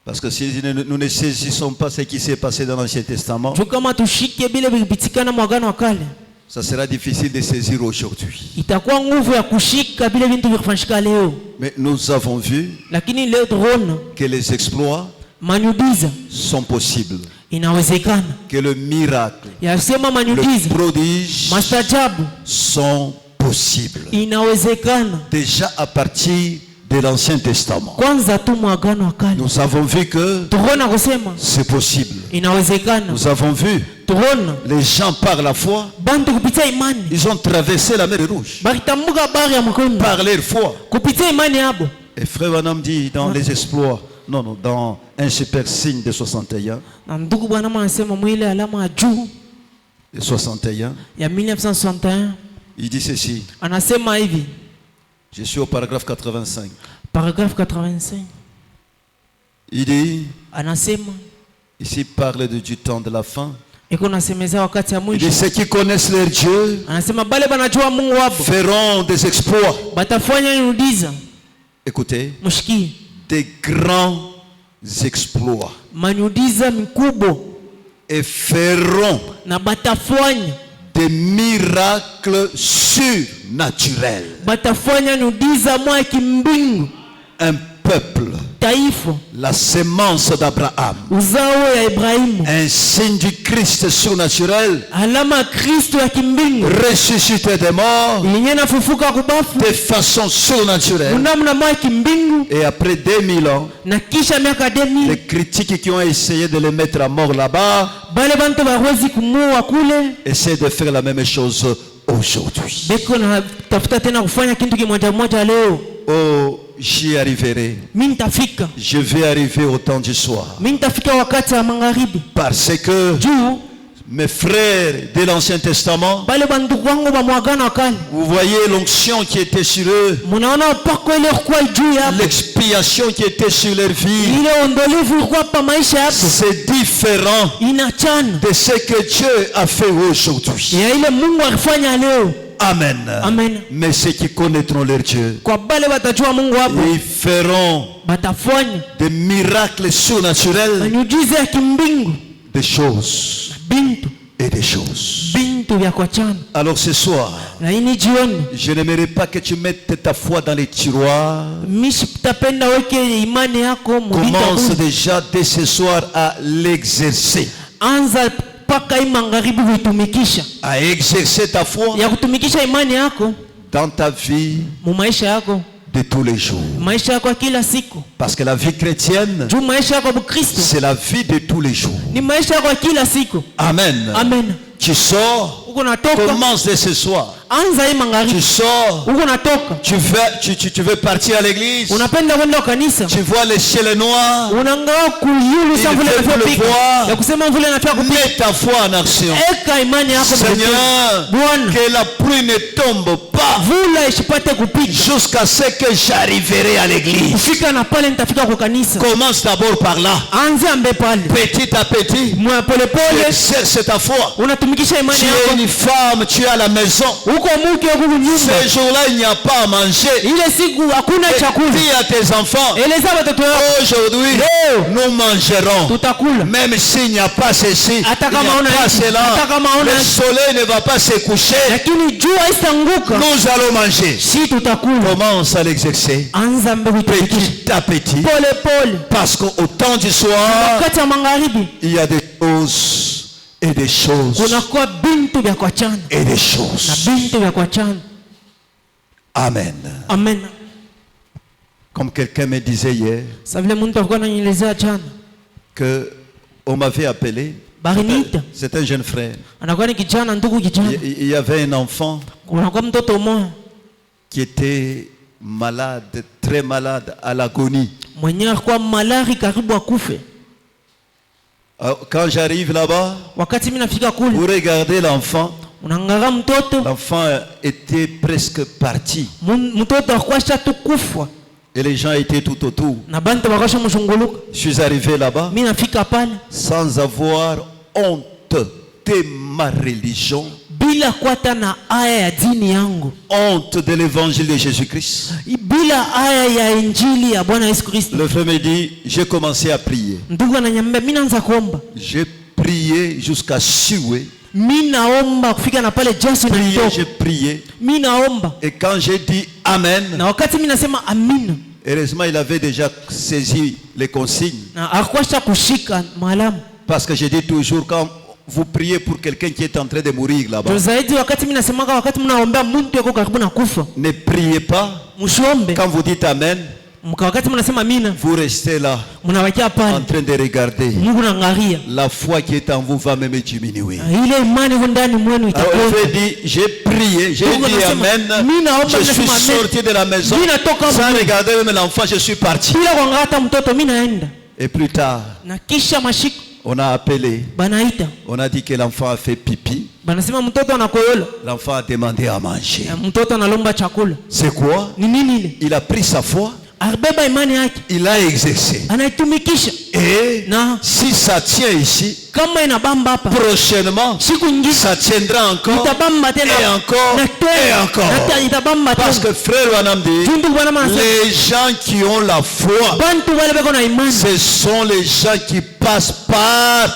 Parce que si nous ne saisissons pas ce qui s'est passé dans l'Ancien Testament, tu kama tushike bila vipitikana mwa agano wa kale, ça sera difficile de saisir aujourd'hui. itakuwa nguvu ya kushika bila vitu vikufanyika leo. Mais nous avons vu Lakini leo tunaona que les exploits manyudiza sont possibles. inawezekana. Que le miracle, Yasema le manyudiza, prodige mastajabu sont possibles. inawezekana. Déjà à partir de l'Ancien Testament. Kwanza tu mwa agano wa kale Nous avons vu que tunaona kusema c'est possible. inawezekana. Nous avons vu Tunaona les gens par la foi, bantu kupitia imani ils ont traversé la mer Rouge bakitambuka habari ya mkono par leur foi. kupitia imani yabo. Et frère Vanam dit dans les exploits, non, dans un super signe de 61, Na ndugu bwana anasema mwile alama ya juu de 61, ya 1961 il dit ceci. anasema hivi, Je suis au paragraphe 85. paragraphe 85 Il dit, anasema, ici parle du temps de la fin. iko nasemezea wakati ya Il mwisho. dit, ceux qui connaissent leur Dieu Anasema bale banajua Mungu wabo feront des exploits. batafanya yudiza, Écoutez, mshikie, des grands exploits. manyudiza mikubwa Et feront na batafanya des miracles surnaturels. batafanya yudiza mwa kimbingu. Un peuple, Taifa la sémence d'Abraham, uzao ya Ibrahimu, un signe du Christ surnaturel, alama ya Kristo ya kimbingu ressuscité des morts yenye nafufuka kubafu de façon surnaturelle. unamna mwa kimbingu. Et après 2000 ans, Na kisha miaka les 2000 critiques qui ont essayé de le mettre à mort là-bas bale bantu bawezi kumuua kule essaient de faire la même chose aujourd'hui. beko na tafuta tena kufanya kitu kimoja moja leo. Oh, j'y arriverai. Mimi nitafika, Je vais arriver au temps du soir. mimi nitafika wakati wa magharibi. Parce que Juu mes frères de l'Ancien Testament, bale bandugu wangu ba mwagano wa kale, vous voyez l'onction qui était sur eux, munaona upako ile kwa juu yabo, l'expiation qui était sur leur vie. ile ondolevu ilikuwa pa maisha yabo, C'est différent inachana de ce que Dieu a fait aujourd'hui. ya ile Mungu alifanya leo. Amen. Amen. Mais ceux qui connaîtront leur Dieu, Kwa bale batajua Mungu wabo ils feront batafanya des miracles surnaturels, miujiza ya kimbingu, des choses bintu et des choses. bintu bintu vya kuachana. Alors ce soir, Na hii jioni je n'aimerais pas que tu mettes ta foi dans les tiroirs. mishitapenda weke imani yako Commence mubitabu. déjà dès ce soir à l'exercer. Anza paka hii magharibi kuitumikisha. À exercer ta foi Ya kutumikisha imani yako dans ta vie mu maisha yako, de tous les jours. maisha yako ya kila siku. Parce que la vie chrétienne, Juu maisha yako ya Kristo c'est la vie de tous les jours. ni maisha yako ya kila siku. Amen. Amen. Tu sors, Uko natoka, commence dès ce soir. anza hii Tu magharibi. sors, Uko natoka, tu veux partir à l'église. unapenda kwenda kanisa. Tu vois les ciels noirs. Unangaa kuyulu Il sa vile fait inafika. pleuvoir. Ya kusema vile inafika kupika. Mets ta foi en action. Eka imani yako mbele. Seigneur, Bwana, que la pluie ne tombe pas vula isipate kupita. jusqu'à ce que j'arriverai à l'église. Kufika na pale nitafika kwa kanisa. Commence d'abord par là. Anza mbe pale. Petit à petit, Mwa pole tu pole exerces ta foi. unatumikisha Tu imani es yako. une femme, tu es à la maison. Uko mke huko nyumba. Ces jours-là, il n'y a pas à manger. Ile siku hakuna Et chakula. dis à tes enfants, Eleza watoto wako aujourd'hui, leo nous mangerons. tutakula. Même s'il n'y a pas ceci, il n'y a Hata kama una pas hiki, cela, hata kama una le hiki. soleil ne va pas se coucher. Lakini jua isanguka. Nous allons manger. Si tutakula. Commence à l'exercer Anza mbe kuitumikisha. petit à petit. Pole pole. Parce qu'au temps du soir, Wakati wa magharibi il y a des choses et des choses kunakuwa bintu vya kuachana et des na choses. bintu vya kuachana. Amen. Amen. Comme quelqu'un me disait hier Sa vile mtu alikuwa ananielezea jana. que on m'avait appelé. Bariniita. C'est un jeune frère. Anakuwa ni kijana, ndugu kijana. Il y avait un enfant Kunakuwa mtoto mmoja qui était malade, très malade, à l'agonie. mwenyewe alikuwa malari karibu akufe. Quand j'arrive là-bas, Wakati mimi nafika kule, vous regardez l'enfant, unaangalia mtoto, l'enfant était presque parti. mtoto alikuwa shatukufa Et les gens étaient tout autour. na bantu wakasha mshunguluka. Je suis arrivé là-bas Mimi nafika pale sans avoir honte de ma religion, bila kuata na aya ya dini yangu, honte de l'évangile de Jésus-Christ. bila aya ya injili ya Bwana Yesu Kristo. Le frère me dit, j'ai commencé à prier. Ndugu ananiambia mimi naanza kuomba. J'ai prié jusqu'à suer. Mimi naomba kufika na pale jasho inatoka. J'ai prié. Mimi naomba. Et quand j'ai dit Amen, Na wakati mimi nasema amina, heureusement il avait déjà saisi les consignes. na alikuwa kushika malamu. Parce que je dis toujours, quand vous priez pour quelqu'un qui est en train de mourir là-bas, Zaidi wakati mimi nasemanga, wakati mnaombea mtu yuko karibu na kufa, ne priez pas. msiombe. Quand vous dites Amen, Wakati mnasema amina, vous restez là mnawakia en pale. train de regarder. Mungu naangalia. La foi qui est en vous va même diminuer. Ile imani iko ndani mwenu Alors itakuwa. je dis, j'ai prié, j'ai Mungu dit anasema, Amen. mimi naomba, Je suis nasema amen. sorti de la maison Mimi natoka sans mwenyewe. regarder même l'enfant, je suis parti. Bila kuangalia hata mtoto, mimi naenda. Et plus tard, Na kisha mashiko on a appelé, banaita. on a dit que l'enfant a fait pipi. Banasema mtoto anakoyola. L'enfant a demandé à manger. Na mtoto analomba chakula. C'est quoi? Ni nini ile? Il a pris sa foi, Abeba imani yake. il a exercé. Anaitumikisha. Et Na si ça tient ici, kama inabamba hapa, prochainement, siku nyingine ça tiendra encore. itabamba tena. Et encore, Na tena. et encore. Na itabamba Parce tena. que frère Wanam dit, Tundu bwana mama anasema, les gens qui ont la foi, bantu wale beko na imani. ce sont les gens qui passent par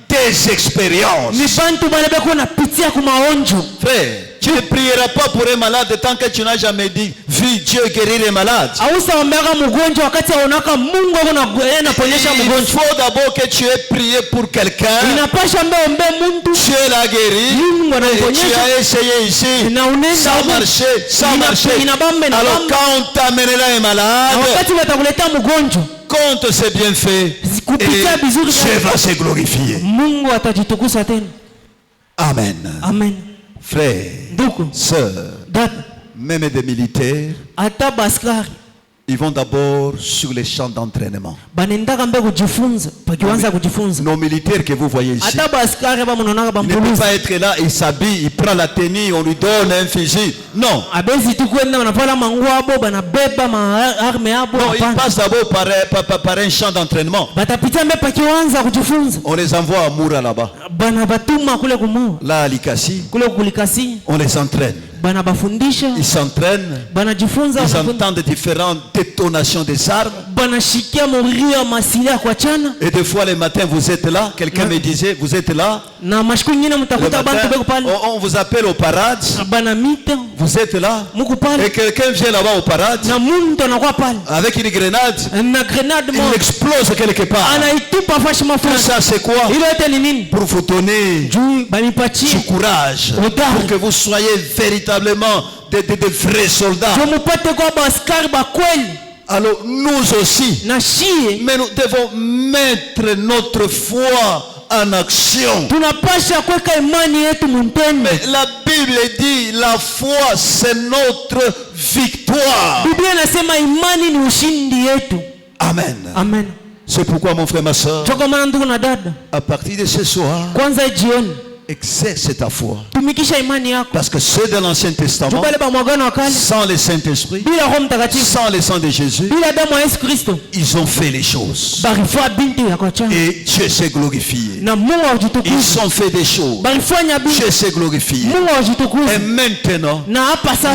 des expériences. Ni bantu wale beko na pitia kwa maonjo. Frère, tu ne prieras pas pour un malade tant que tu n'as jamais dit, vu Dieu guérir les malades. Ausa ombega mgonjwa wakati aonaka Mungu anaponyesha Il mgonjwa. faut d'abord que tu aies prié pour quelqu'un. Inapasha ombe mtu. Tu l'as guéri. Mungu Et tu anaponyesha. as essayé ici. Na unaenda Ça huko. marchait, ça marchait. Inabamba Alors quand on t'amènera un na malade, wakati watakuletea mgonjwa, compte ses bienfaits. Et kupitia vizuri Dieu va se glorifier. Mungu atajitukuza tena. Amen. Amen. Frères, Ndugu, sœurs, dada, même des militaires, hata baskari ils vont d'abord sur les champs d'entraînement. banendaka mbe kujifunza, pakianza kujifunza. Nos militaires que vous voyez ici, Hata baskari ba mnaonaka il ne peut bambuluzi. pas être là, il s'habille, il prend la tenue, on lui donne un fusil. Non. Abezi tu kwenda wanapala manguo abo banabeba maarme abo. Non, ils Hapana. passent d'abord par un champ d'entraînement. Batapitia mbe pakianza kujifunza. On les envoie à Moura là-bas. Bana batuma kule kumu. Là, à Likasi, Kule kulikasi. on les entraîne. Bana bafundisha. Ils s'entraînent, Banajifunza. ils entendent différentes détonations des armes. banashikia morio masilia kwa chana. Et des fois, les matins, vous êtes là. Quelqu'un me disait, vous êtes là. Na mashiku nyingine mtakuta bantu beko pale. On vous appelle au parade. Banamita. Vous êtes là. Muko pale. Et quelqu'un vient là-bas au parade. Na muntu anakuwa pale. Avec une grenade. Na grenade il explose quelque part. Anaitupa fashi mafuta. Tout ça, c'est quoi? Ile yote ni nini? Pour vous donner du courage. Pour que vous soyez véritablement des vrais soldats. Alors nous aussi, mais nous devons mettre notre foi en action. Mais la Bible dit la foi c'est notre victoire. Amen. Amen. C'est pourquoi mon frère, ma soeur, à partir de ce soir, exerce ta foi. Parce que ceux de l'Ancien Testament, sans le Saint-Esprit, sans le sang de Jésus, ils ont fait les choses. Et Dieu s'est glorifié. Ils ont fait des choses. Dieu s'est glorifié. Et maintenant, il y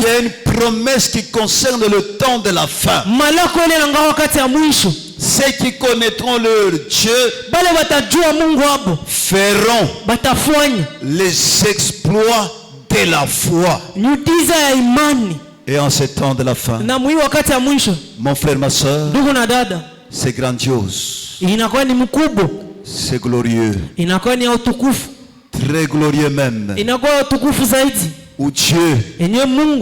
a une promesse qui concerne le temps de la fin. Ceux qui connaîtront leur Dieu feront les exploits de la foi. Et en ce temps de la fin, mon frère, ma soeur, c'est grandiose, c'est glorieux, très glorieux même, où Dieu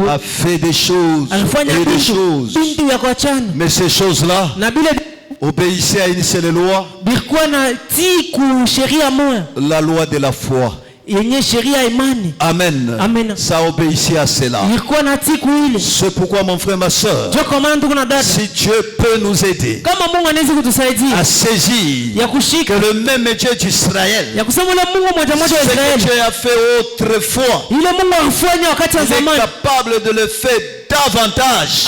a fait des choses et des choses. Mais ces choses-là, obéissez à une seule loi, la loi de la foi. Amen. Amen. Ça obéissait à cela. C'est pourquoi mon frère, ma soeur, si Dieu peut nous aider à saisir que le même Dieu d'Israël, ce que Dieu a fait autrefois, il est capable de le faire davantage.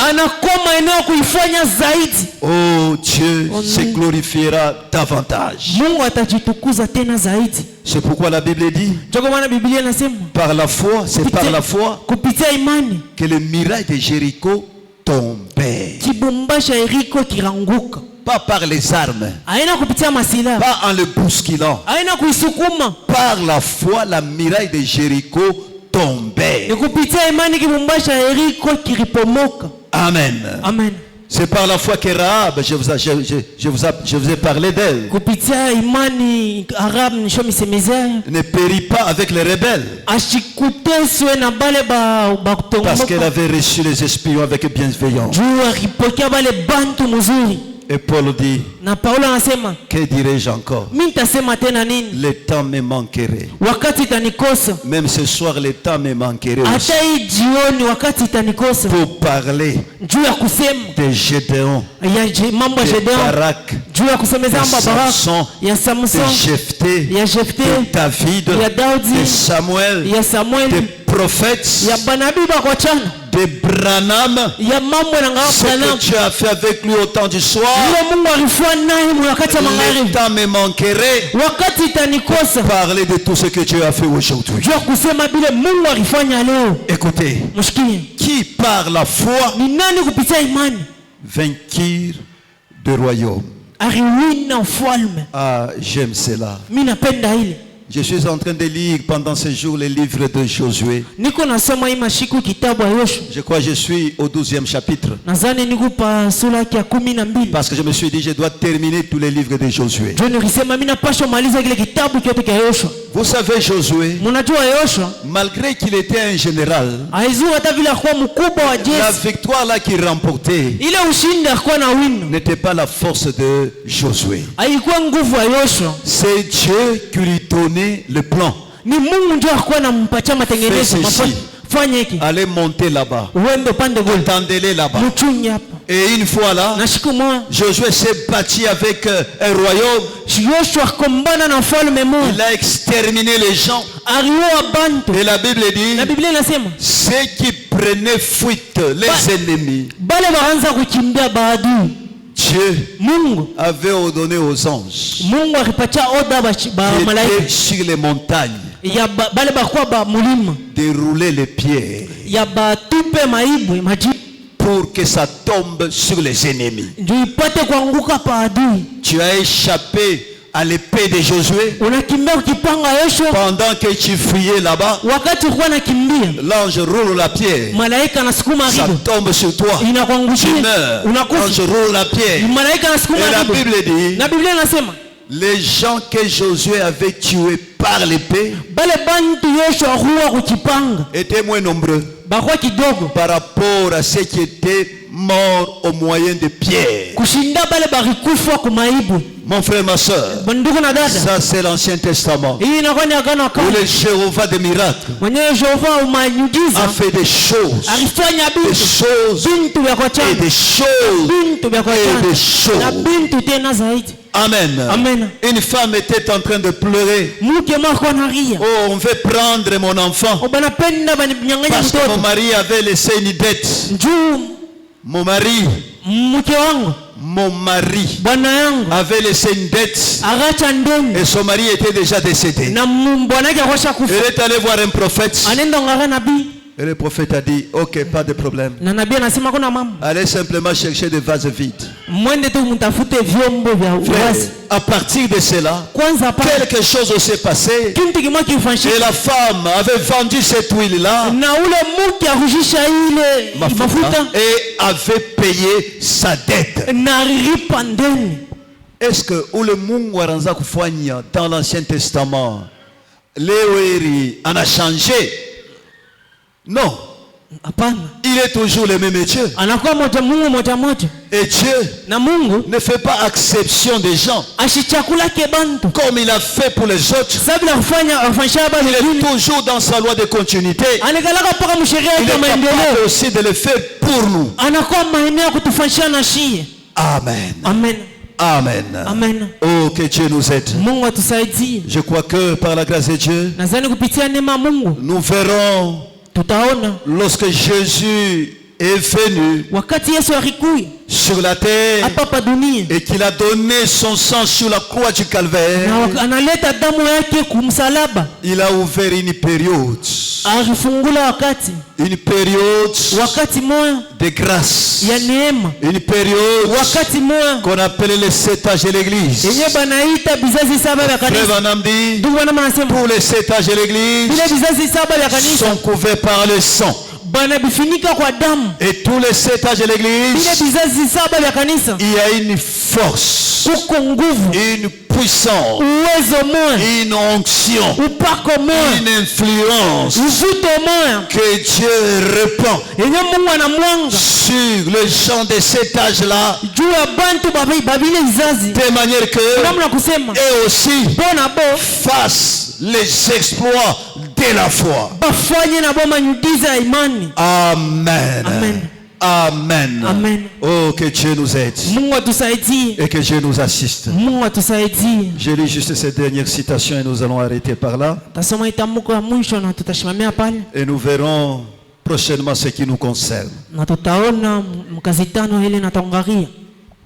Oh, Dieu se glorifiera davantage. C'est pourquoi la Bible dit, par la foi, c'est par la foi que les murailles de Jéricho tombaient. Pas par les armes, pas en le bousculant. Par la foi, la muraille de Jéricho tombait. Amen. Amen. C'est par la foi que Rahab, je vous ai parlé d'elle, ne périt pas avec les rebelles. Parce qu'elle avait reçu les espions avec bienveillance. Et Paul dit, que dirais-je encore? Le temps me manquerait. Même ce soir, le temps me manquerait aussi. Pour parler de Gédéon, de Barak, de Samson, de Jephthé, de David, de Samuel, de prophètes, de Branham, ce que tu as fait avec lui au temps du soir, le temps me manquerait pour parler de tout ce que Dieu a fait aujourd'hui. Écoutez, qui par la foi vainqueur de royaume? Ah, j'aime cela. Je suis en train de lire pendant ce jour les livres de Josué. Je crois que je suis au 12e chapitre. Parce que je me suis dit, je dois terminer tous les livres de Josué. Vous savez, Josué, malgré qu'il était un général, la victoire là qu'il remportait n'était pas la force de Josué. C'est Dieu qui lui donnait le plan. Fais ceci. Allez monter là-bas. Attendez-les là-bas. Et une fois là, Josué s'est battu avec un royaume. Il a exterminé les gens. Et la Bible dit, ceux qui prenaient fuite, les ennemis, Dieu avait ordonné aux anges qui étaient sur les montagnes de rouler les pierres pour que ça tombe sur les ennemis. ndio ipate kuanguka pa adui. Tu as échappé à l'épée de Josué Unakimbia ukipanga Yoshua pendant que tu fuyais là-bas. wakati ulikuwa nakimbia. L'ange roule la pierre, Malaika anasukuma ça rido. tombe sur toi, tu Inakuangushia. meurs. Unakufa. L'ange roule la pierre. Malaika anasukuma Et la rido. Bible dit, Na Biblia inasema les gens que Josué avait tués par l'épée bale bantu Yoshua huwa kuchipanga étaient moins nombreux bakwa kidogo par rapport à ceux qui étaient morts au moyen de pierres. kushinda bale barikufa kumaibu. Mon frère, ma soeur, Bandugu na dada, ça c'est l'Ancien Testament. hii inakuwa ni agano Où kale. le Jéhovah des miracles Mwenyewe Jehova umanyujiza a fait des choses, alifanya des bintu choses bintu vya et kuachana, des choses. bintu vya et kuachana des choses. na bintu tena zaidi. Amen. Amen. Une femme était en train de pleurer. Mke mwako analia, Oh, on veut prendre mon enfant banapenda baninyang'anya parce que mon mtoto mari avait laissé une dette. juu Mon mari, mke wangu mon mari bwana yangu avait laissé une dette akacha ndeni et son mari était déjà décédé. na bwanake akwasha kufa. Elle est allée voir un prophète Anaenda ngara nabii et le prophète a dit, ok, pas de problème. na nabii anasema kuna mama, Allez simplement chercher des vases vides. mwende tu mtafute vyombo vya Frère, uwazi à partir de cela, kwanza. Hapa quelque chose s'est passé kintu kimwa et kifanyika la femme avait vendu cette huile-là na ule mke arudisha ile mafuta et avait payé sa dette. na ripa ndeni. Est-ce que ule Mungu aranza kufanya dans l'Ancien Testament leo hili ana changé? Non, Hapana, il est toujours le même Dieu. anakuwa moja Mungu moja moja, Et Dieu na Mungu ne fait pas exception des gens ashichakula ke bantu comme il a fait pour les autres. sababu ya kufanya afanyisha baba Il est wengine, toujours dans sa loi de continuité. anakalaka paka msheria Il yake est maendeleo, capable aussi de le faire pour nous. anakuwa maeneo ya kutufanyisha na shie. Amen. Amen, Amen. amen. Oh, que Dieu nous aide. Mungu atusaidie. Je crois que par la grâce de Dieu, Nadhani kupitia neema ya Mungu nous verrons tutaona lorsque Jésus est venu wakati Yesu alikuja sur la terre hapa pa dunia et qu'il a donné son sang sur la croix du calvaire, na analeta damu yake kumsalaba, il a ouvert une période alifungula wakati moya de grâce, ya neema, une période wakati moya qu'on appelle les 7 âges de l'église. yenye banaita bizazi saba vya Frère kanisa. Branham dit, Ndugu bwana anasema tous les 7 âges de l'église vile vizazi saba vya kanisa sont couverts par le sang. bana bifinika kwa damu. Et tous les 7 âges de Vile l'église, vizazi saba vya kanisa il y a une force, kuko nguvu, une puissance, uwezo moya, une onction, upako moya, une influence uvuto moya que Dieu répand yenye Mungu anamwanga sur les gens de cet âge-là, juu ya bantu babile vizazi, de manière que namna kusema eux aussi bona bo fassent les exploits de la foi. bafanye na bo manyudiza ya imani. Amen. Amen. Amen. Amen. Oh, que Dieu nous aide Mungu atusaidie, et que Dieu nous assiste. Mungu atusaidie. Je lis juste cette dernière citation et nous allons arrêter par là. Tasoma itamko ya mwisho na tutashimamia pale Et nous verrons prochainement ce qui nous concerne. na tutaona mkazi tano ile natangaria.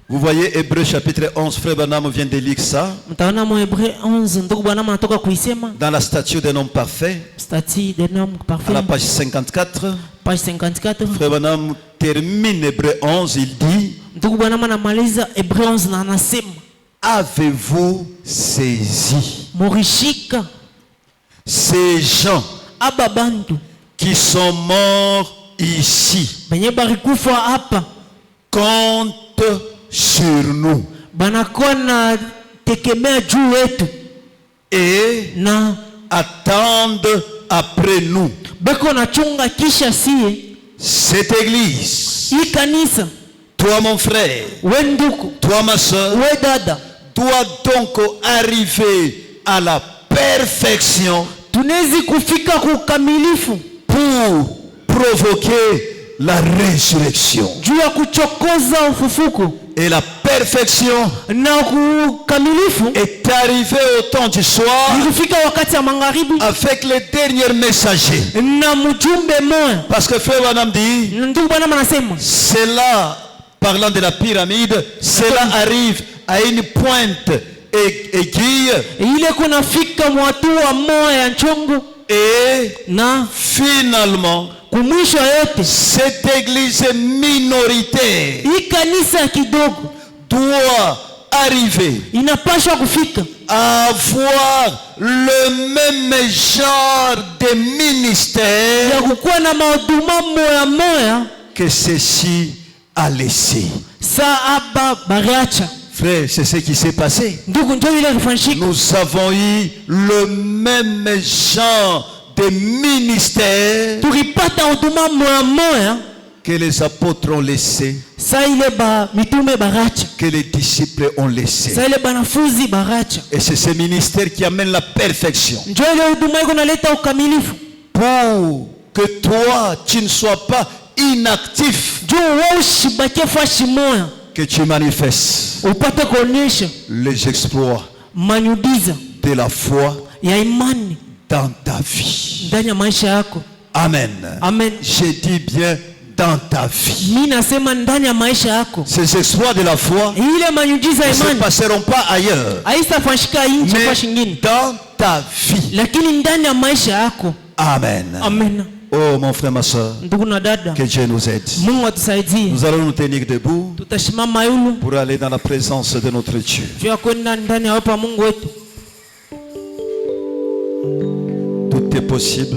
Vous voyez Hébreu chapitre 11, Frère Branham vient de lire ça. Mtaona mu Hebreu 11 ndugu bwana anatoka kuisema Dans la statue d'un homme parfait, statut de homme à parfait, la page 54, page 54. Frère Branham termine Hébreu 11, il dit, Ndugu bwana anamaliza Hebreu 11 na anasema avez-vous saisi morishika ces gens aba bantu qui sont morts ici benye barikufa hapa comptent sur nous banakuwa na tekemea juu yetu et na attendent après nous beko na chunga kisha sie cette église. hii kanisa. Toi mon frère, We nduku, toi ma soeur, we dada, doit donc arriver à la perfection tunezi kufika kukamilifu pour provoquer la résurrection. juu ya kuchokoza ufufuko, Et la perfection na kukamilifu est arrivée au temps du soir ni kufika wakati ya magharibi avec les derniers messagers. na mjumbe moya. Parce que Frère Branham dit, Ndugu bwana anasema cela, parlant de la pyramide, cela arrive à une pointe aiguille ile kunafika mwatua moya ya nchongo Et na finalement, kumwisho yote cette église minoritaire hii kanisa kidogo doit arriver inapaswa kufika à avoir le même genre de ministère ya kukuwa na mahuduma moya moya que ceci a laissé. saa aba bariacha. Frère, c'est ce qui s'est passé. Ndugu, ndio ile kufanyika. Nous avons eu le même genre de ministère Tukipata huduma moya moya que les apôtres ont laissé, saa ile ba mitume baracha, que les disciples ont laissé. saa ile banafunzi baracha. Et c'est ce ministère qui amène la perfection. Ndio ile huduma iko naleta ukamilifu. Pour que toi, tu ne sois pas inactif, Juu wewe usibakie fashi moya, que tu manifestes upate kuonyesha les exploits manyudiza de la foi ya imani dans ta vie. ndani ya maisha yako. Amen. Amen. Je dis bien dans ta vie. Mimi nasema ndani ya maisha yako. Ces exploits de la foi Ile manyudiza ya ne se imani passeront pas ailleurs, haitafanyika nje kwa mais shingine, dans ta vie. lakini ndani ya maisha yako. Amen. Amen. Oh mon frère, ma soeur, Ndugu na dada, que Dieu nous aide. Mungu atusaidie. Nous allons nous tenir debout Tutashimama yulu pour aller dans la présence de notre Dieu. juu ya kwenda ndani ya uwepo wa Mungu wetu. Tout est possible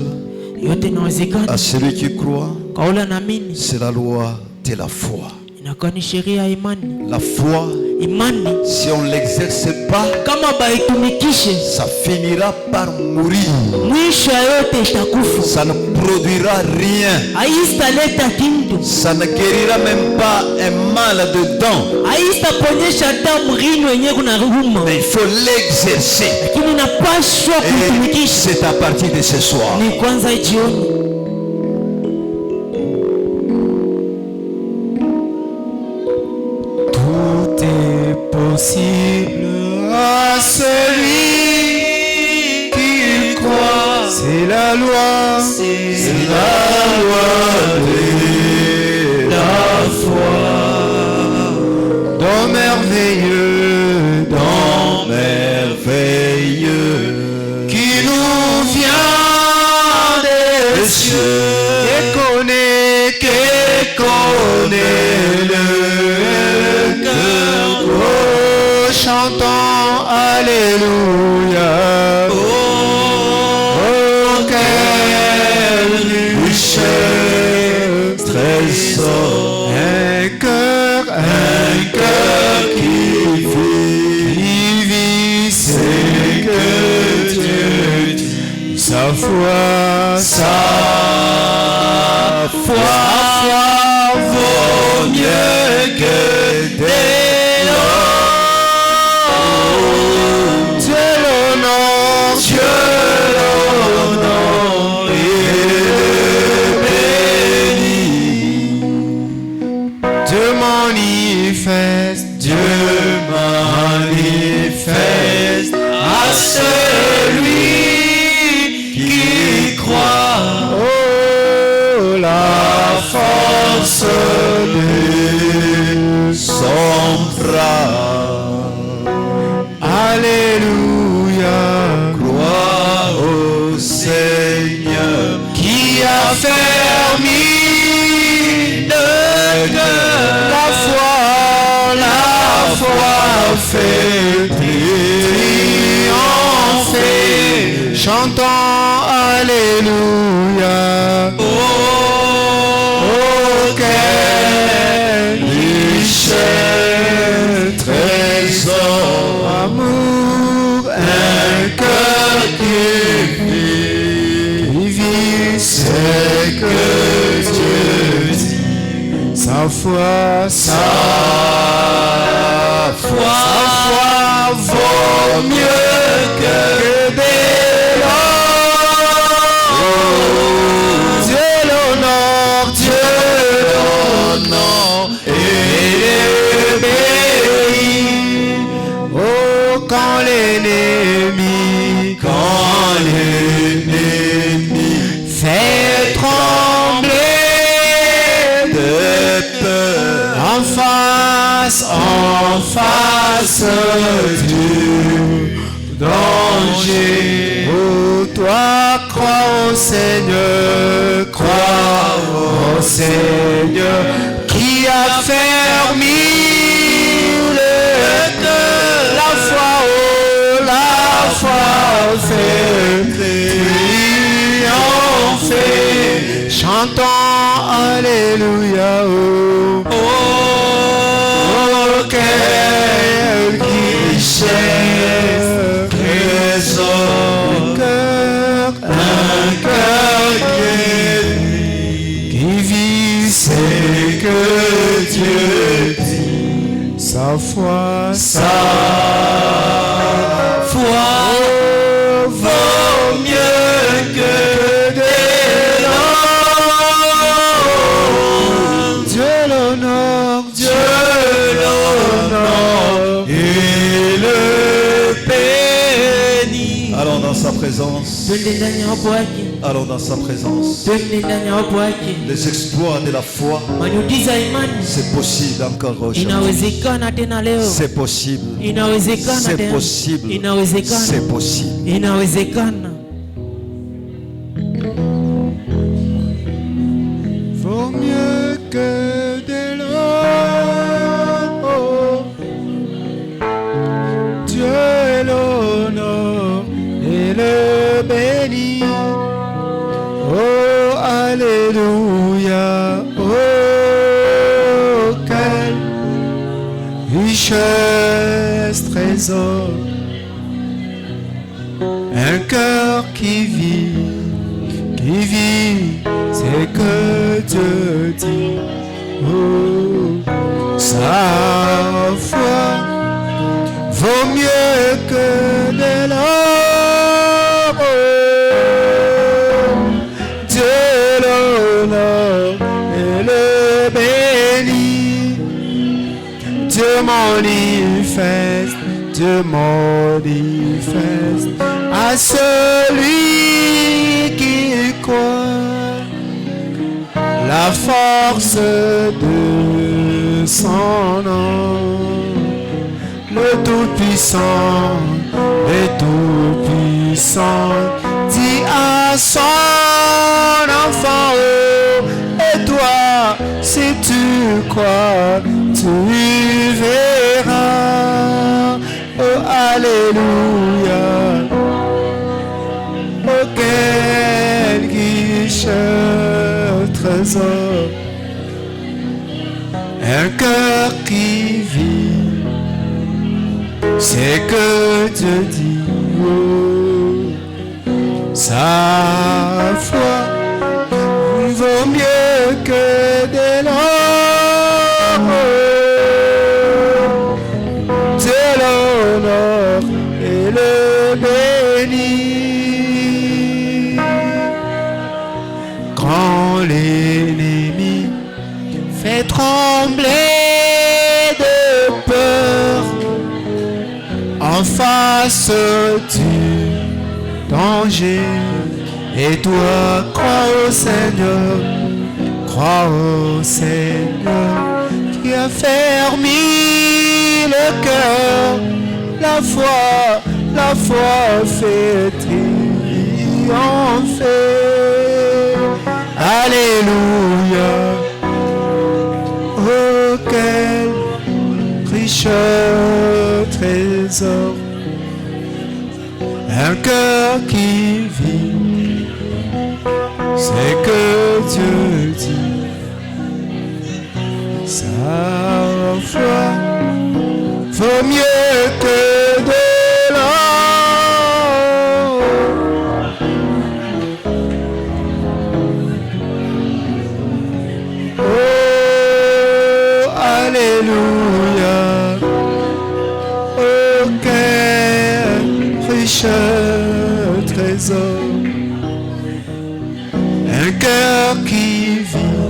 Yote inawezekana à celui qui croit. kwa ule anaamini. C'est la loi de la foi. Inakuwa ni sheria ya imani. La foi, Imani si on ne l'exerce pas, kama baitumikishe, ça finira par mourir. mwisho ya yote itakufa, Ça ne produira rien. haistaleta kintu, Ça ne guérira même pas un mal dedans. haistaponyesha hata mrino wenyewe kuna ruma, Mais il faut l'exercer. lakini inapaswa Et kuitumikisha. c'est à partir de ce soir. Ni kwanza jioni. Tout est possible à celui qui croit. C'est la loi, c'est la loi de la foi. Dans merveilleux, dans merveilleux, qui nous vient des cieux, et connaît le cœur. Oh, chantons Alléluia. Oh, quel riche trésor. Un cœur qui vit, c'est que Dieu dit. Sa foi vaut mieux que des l'or. Dieu l'honore, et le bénit. Dieu manifeste à celui qui croit. Oh, la force de son bras. Alléluia. Gloire au Seigneur qui a fermé le cœur. La foi fait triompher. Chantons Alléluia. Oh, quel riche trésor. Amour, un cœur qui vit, c'est que Dieu dit. Sa foi vaut mieux que des l'or. Dieu l'honore, et le bénit. Oh, quand l'ennemi fait trembler de peur en face du danger. Oh, toi crois au Seigneur, crois au Seigneur, qui a fermé le cœur. La foi fait triompher. Chantons Alléluia. Oh, quelle richesse, trésor, un cœur qui vit, c'est que Dieu dit. Sa foi vaut mieux que des l'or. Dieu l'honore et le bénit. Allons dans sa présence. Allons dans sa présence. Les exploits de la foi, c'est possible encore aujourd'hui. C'est possible. C'est possible. C'est possible. Inawezekana. Vaut mieux que de l'or. Dieu l'honore et le bénit. Oh, alléluia. Oh, quelle richesse, trésor. Un cœur qui vit, c'est que Dieu dit. Oh, sa foi vaut mieux que de l'or. Oh, Dieu l'honore et le bénit. Dieu manifeste à celui qui croit la force de son nom. Le Tout-Puissant dit à son enfant, oh, et toi, si tu crois, tu verras. Oh, alléluia. Oh, quel richesse, trésor. Un cœur qui vit, c'est que Dieu dit. Oh, sa foi vaut mieux que de l'or. Dieu l'honore et le bénit. Quand l'ennemi fait trembler de peur en face du danger, et toi crois au Seigneur qui a fermé le cœur. La foi fait triompher. Alléluia. Oh, quel riche trésor. Un cœur qui vit, c'est que Dieu dit. Sa foi vaut mieux que de l'or. Oh, alléluia. Oh, quel riche trésor. Un cœur qui vit,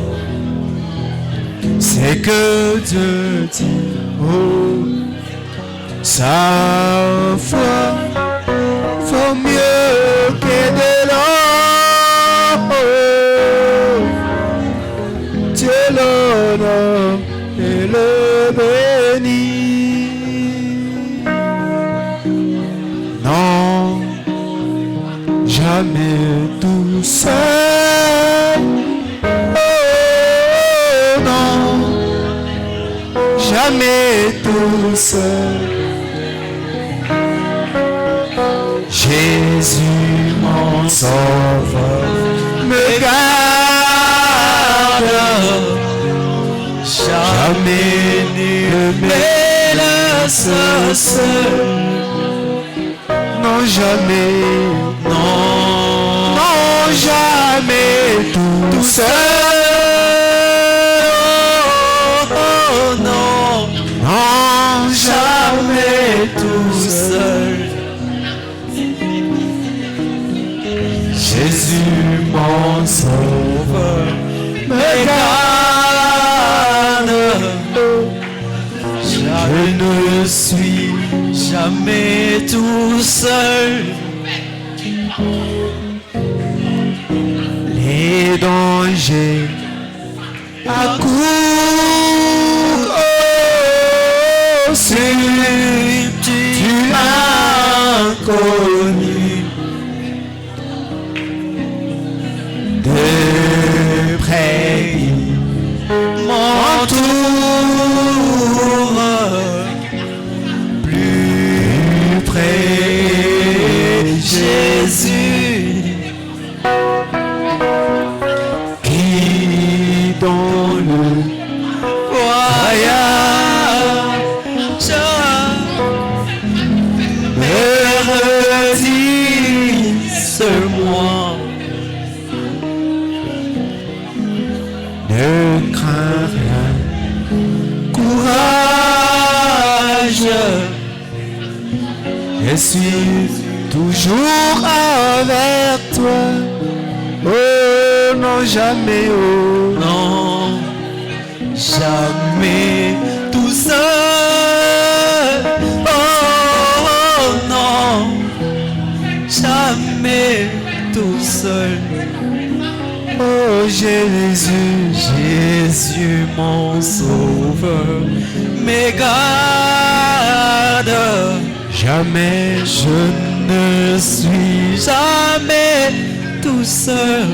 c'est que Dieu dit. Oh, sa foi vaut mieux que de l'or. Dieu l'honore et le bénit. Non, jamais tout jamais tout seul. Jésus mon sauveur me garde. Jamais ne me laisse seul. Non, jamais, non, non, jamais tout seul. Oh, non, non, jamais tout seul. Jésus mon sauveur me garde. Je ne suis jamais tout seul. Les dangers accourent sur l'inconnu. De près il m'entoure. Plus près Jésus qui dans le voyage me redit moi. Ne crains rien, courage, je suis toujours avec toi. Oh non, jamais, oh non, jamais tout seul. Oh non, jamais tout seul. Oh Jésus, Jésus mon sauveur, me garde. Jamais je ne suis jamais tout seul.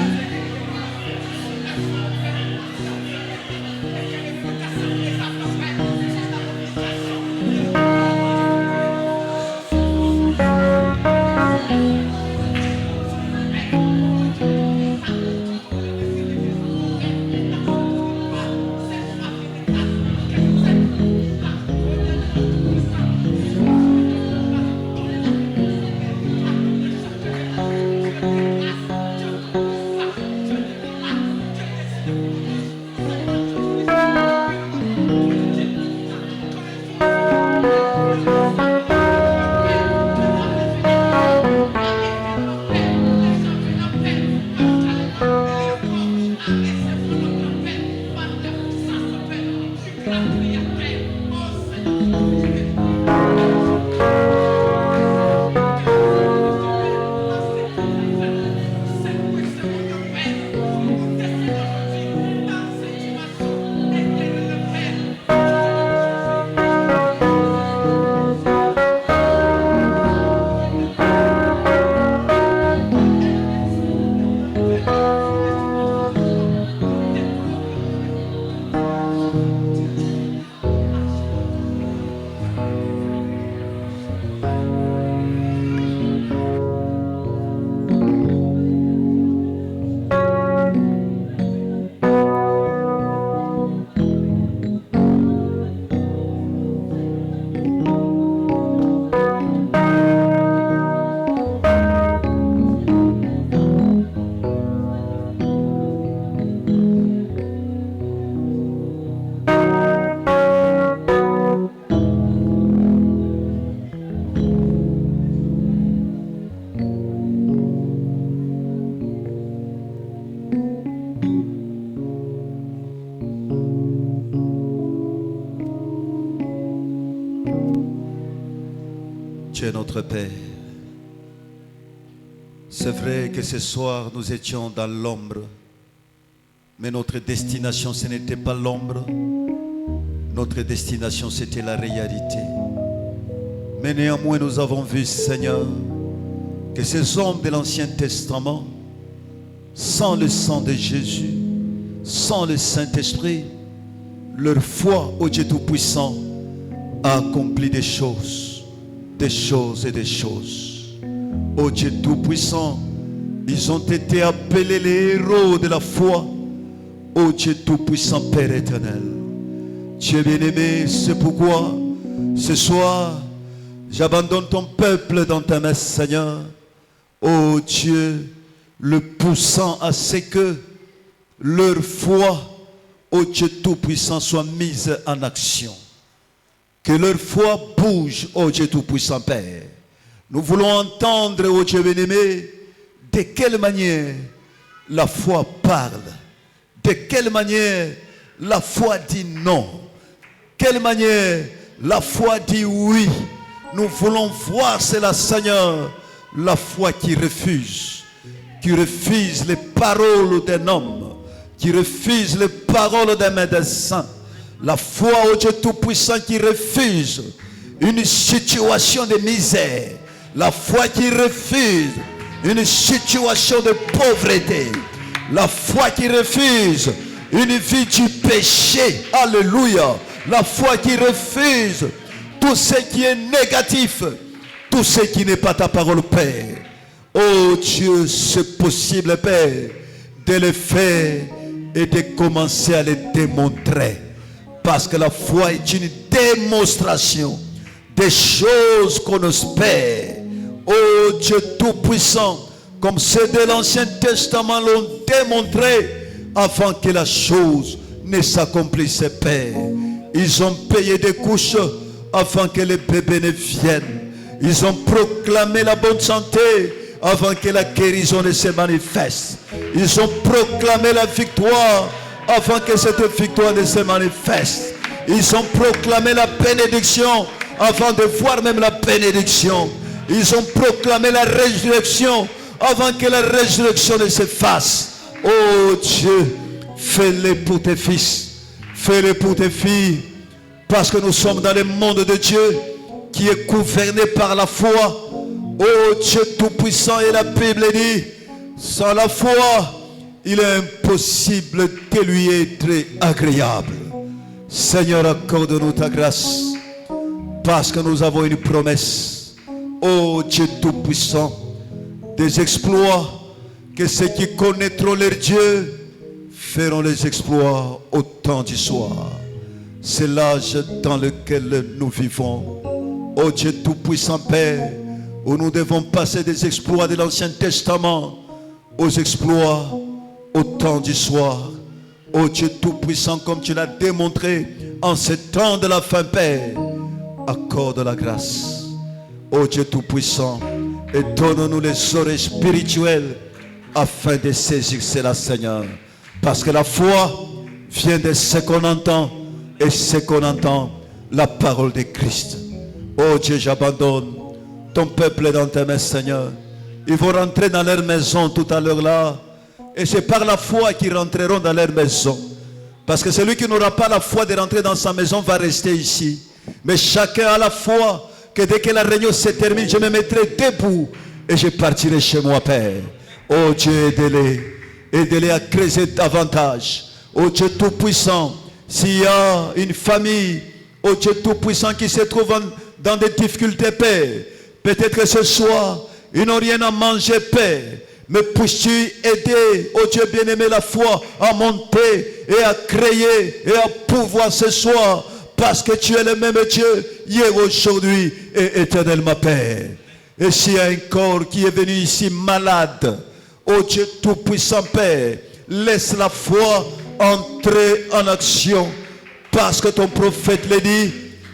Tu es notre Père. C'est vrai que ce soir nous étions dans l'ombre, mais notre destination ce n'était pas l'ombre, notre destination c'était la réalité. Mais néanmoins nous avons vu, Seigneur, que ces hommes de l'Ancien Testament, sans le sang de Jésus, sans le Saint-Esprit, leur foi au Dieu Tout-Puissant a accompli des choses et des choses. Ô Dieu Tout-Puissant, ils ont été appelés les héros de la foi. Ô Dieu Tout-Puissant, Père éternel, Dieu bien-aimé, c'est pourquoi ce soir, j'abandonne ton peuple dans ta main, Seigneur. Ô Dieu, le poussant à ce que leur foi, ô Dieu Tout-Puissant, soit mise en action. Que leur foi bouge, ô Dieu Tout-Puissant, Père. Nous voulons entendre, ô Dieu bien-aimé, de quelle manière la foi parle. De quelle manière la foi dit non. Quelle manière la foi dit oui. Nous voulons voir, c'est la Seigneur, la foi qui refuse les paroles d'un homme, qui refuse les paroles d'un médecin. La foi au Dieu Tout-Puissant qui refuse une situation de misère. La foi qui refuse une situation de pauvreté. La foi qui refuse une vie du péché. Alléluia. La foi qui refuse tout ce qui est négatif, tout ce qui n'est pas ta parole, Père. Oh Dieu, c'est possible, Père, de le faire et de commencer à le démontrer. Parce que la foi est une démonstration des choses qu'on espère. Oh Dieu Tout-Puissant, comme ceux de l'Ancien Testament l'ont démontré avant que la chose ne s'accomplisse, Père. Ils ont payé des couches avant que les bébés ne viennent. Ils ont proclamé la bonne santé avant que la guérison ne se manifeste. Ils ont proclamé la victoire avant que cette victoire ne se manifeste. Ils ont proclamé la bénédiction avant de voir même la bénédiction. Ils ont proclamé la résurrection avant que la résurrection ne se fasse. Oh Dieu, fais-le pour tes fils, fais-le pour tes filles, parce que nous sommes dans le monde de Dieu qui est gouverné par la foi. Oh Dieu Tout-Puissant, et la Bible dit, sans la foi, il est impossible de lui être agréable. Seigneur, accorde-nous ta grâce, parce que nous avons une promesse. Oh Dieu Tout-Puissant, des exploits, que ceux qui connaîtront leur Dieu feront les exploits au temps du soir. C'est l'âge dans lequel nous vivons. Oh Dieu Tout-Puissant, Père, où nous devons passer des exploits de l'Ancien Testament aux exploits au temps du soir. Oh Dieu Tout-Puissant, comme tu l'as démontré en ce temps de la fin, Père, accorde la grâce. Oh Dieu Tout-Puissant, et donne-nous les oreilles spirituelles afin de saisir cela, Seigneur. Parce que la foi vient de ce qu'on entend, et ce qu'on entend, la parole de Christ. Oh Dieu, j'abandonne ton peuple dans tes mains, Seigneur. Ils vont rentrer dans leur maison tout à l'heure là. Et c'est par la foi qu'ils rentreront dans leur maison. Parce que celui qui n'aura pas la foi de rentrer dans sa maison va rester ici. Mais chacun a la foi que dès que la réunion se termine, je me mettrai debout et je partirai chez moi, Père. Oh Dieu, aidez-les à creuser davantage. Oh Dieu Tout-Puissant, s'il y a une famille, oh Dieu Tout-Puissant, qui se trouve dans des difficultés, Père, peut-être que ce soir, ils n'ont rien à manger, Père. Mais puisses-tu aider, oh Dieu bien-aimé, la foi à monter et à créer et à pouvoir ce soir, parce que tu es le même Dieu hier, aujourd'hui et éternellement, Père. Et s'il y a un corps qui est venu ici malade, oh Dieu Tout-Puissant, Père, laisse la foi entrer en action, parce que ton prophète l'a dit,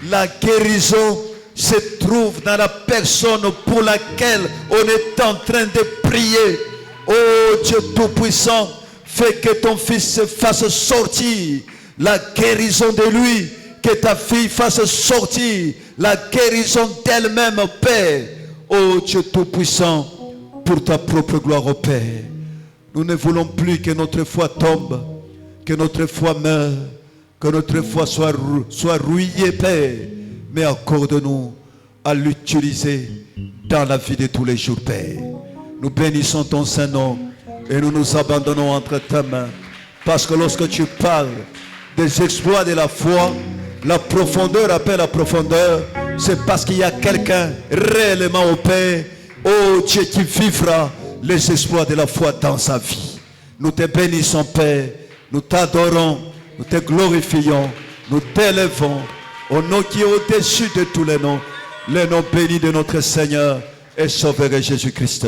la guérison se trouve dans la personne pour laquelle on est en train de prier. Oh Dieu Tout-Puissant, fais que ton fils se fasse sortir la guérison de lui, que ta fille fasse sortir la guérison d'elle-même, Père. Oh Dieu Tout-Puissant, pour ta propre gloire, oh Père. Nous ne voulons plus que notre foi tombe, que notre foi meure, que notre foi soit rouillée, Père. Mais accorde-nous à l'utiliser dans la vie de tous les jours, Père. Nous bénissons ton Saint-Nom et nous nous abandonnons entre tes mains. Parce que lorsque tu parles des exploits de la foi, La profondeur appelle la profondeur. C'est parce qu'il y a quelqu'un réellement au Père, oh Dieu, qui vivra les exploits de la foi dans sa vie. Nous te bénissons, Père. Nous t'adorons. Nous te glorifions. Nous t'élèvons au nom qui est au-dessus de tous les noms bénis de notre Seigneur et Sauveur Jésus-Christ.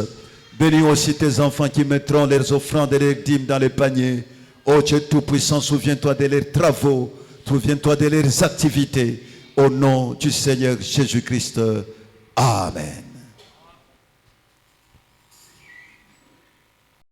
Bénis aussi tes enfants qui mettront leurs offrandes et leurs dîmes dans les paniers. Oh Dieu Tout-Puissant, souviens-toi de leurs travaux, souviens-toi de leurs activités. Au nom du Seigneur Jésus-Christ. Amen.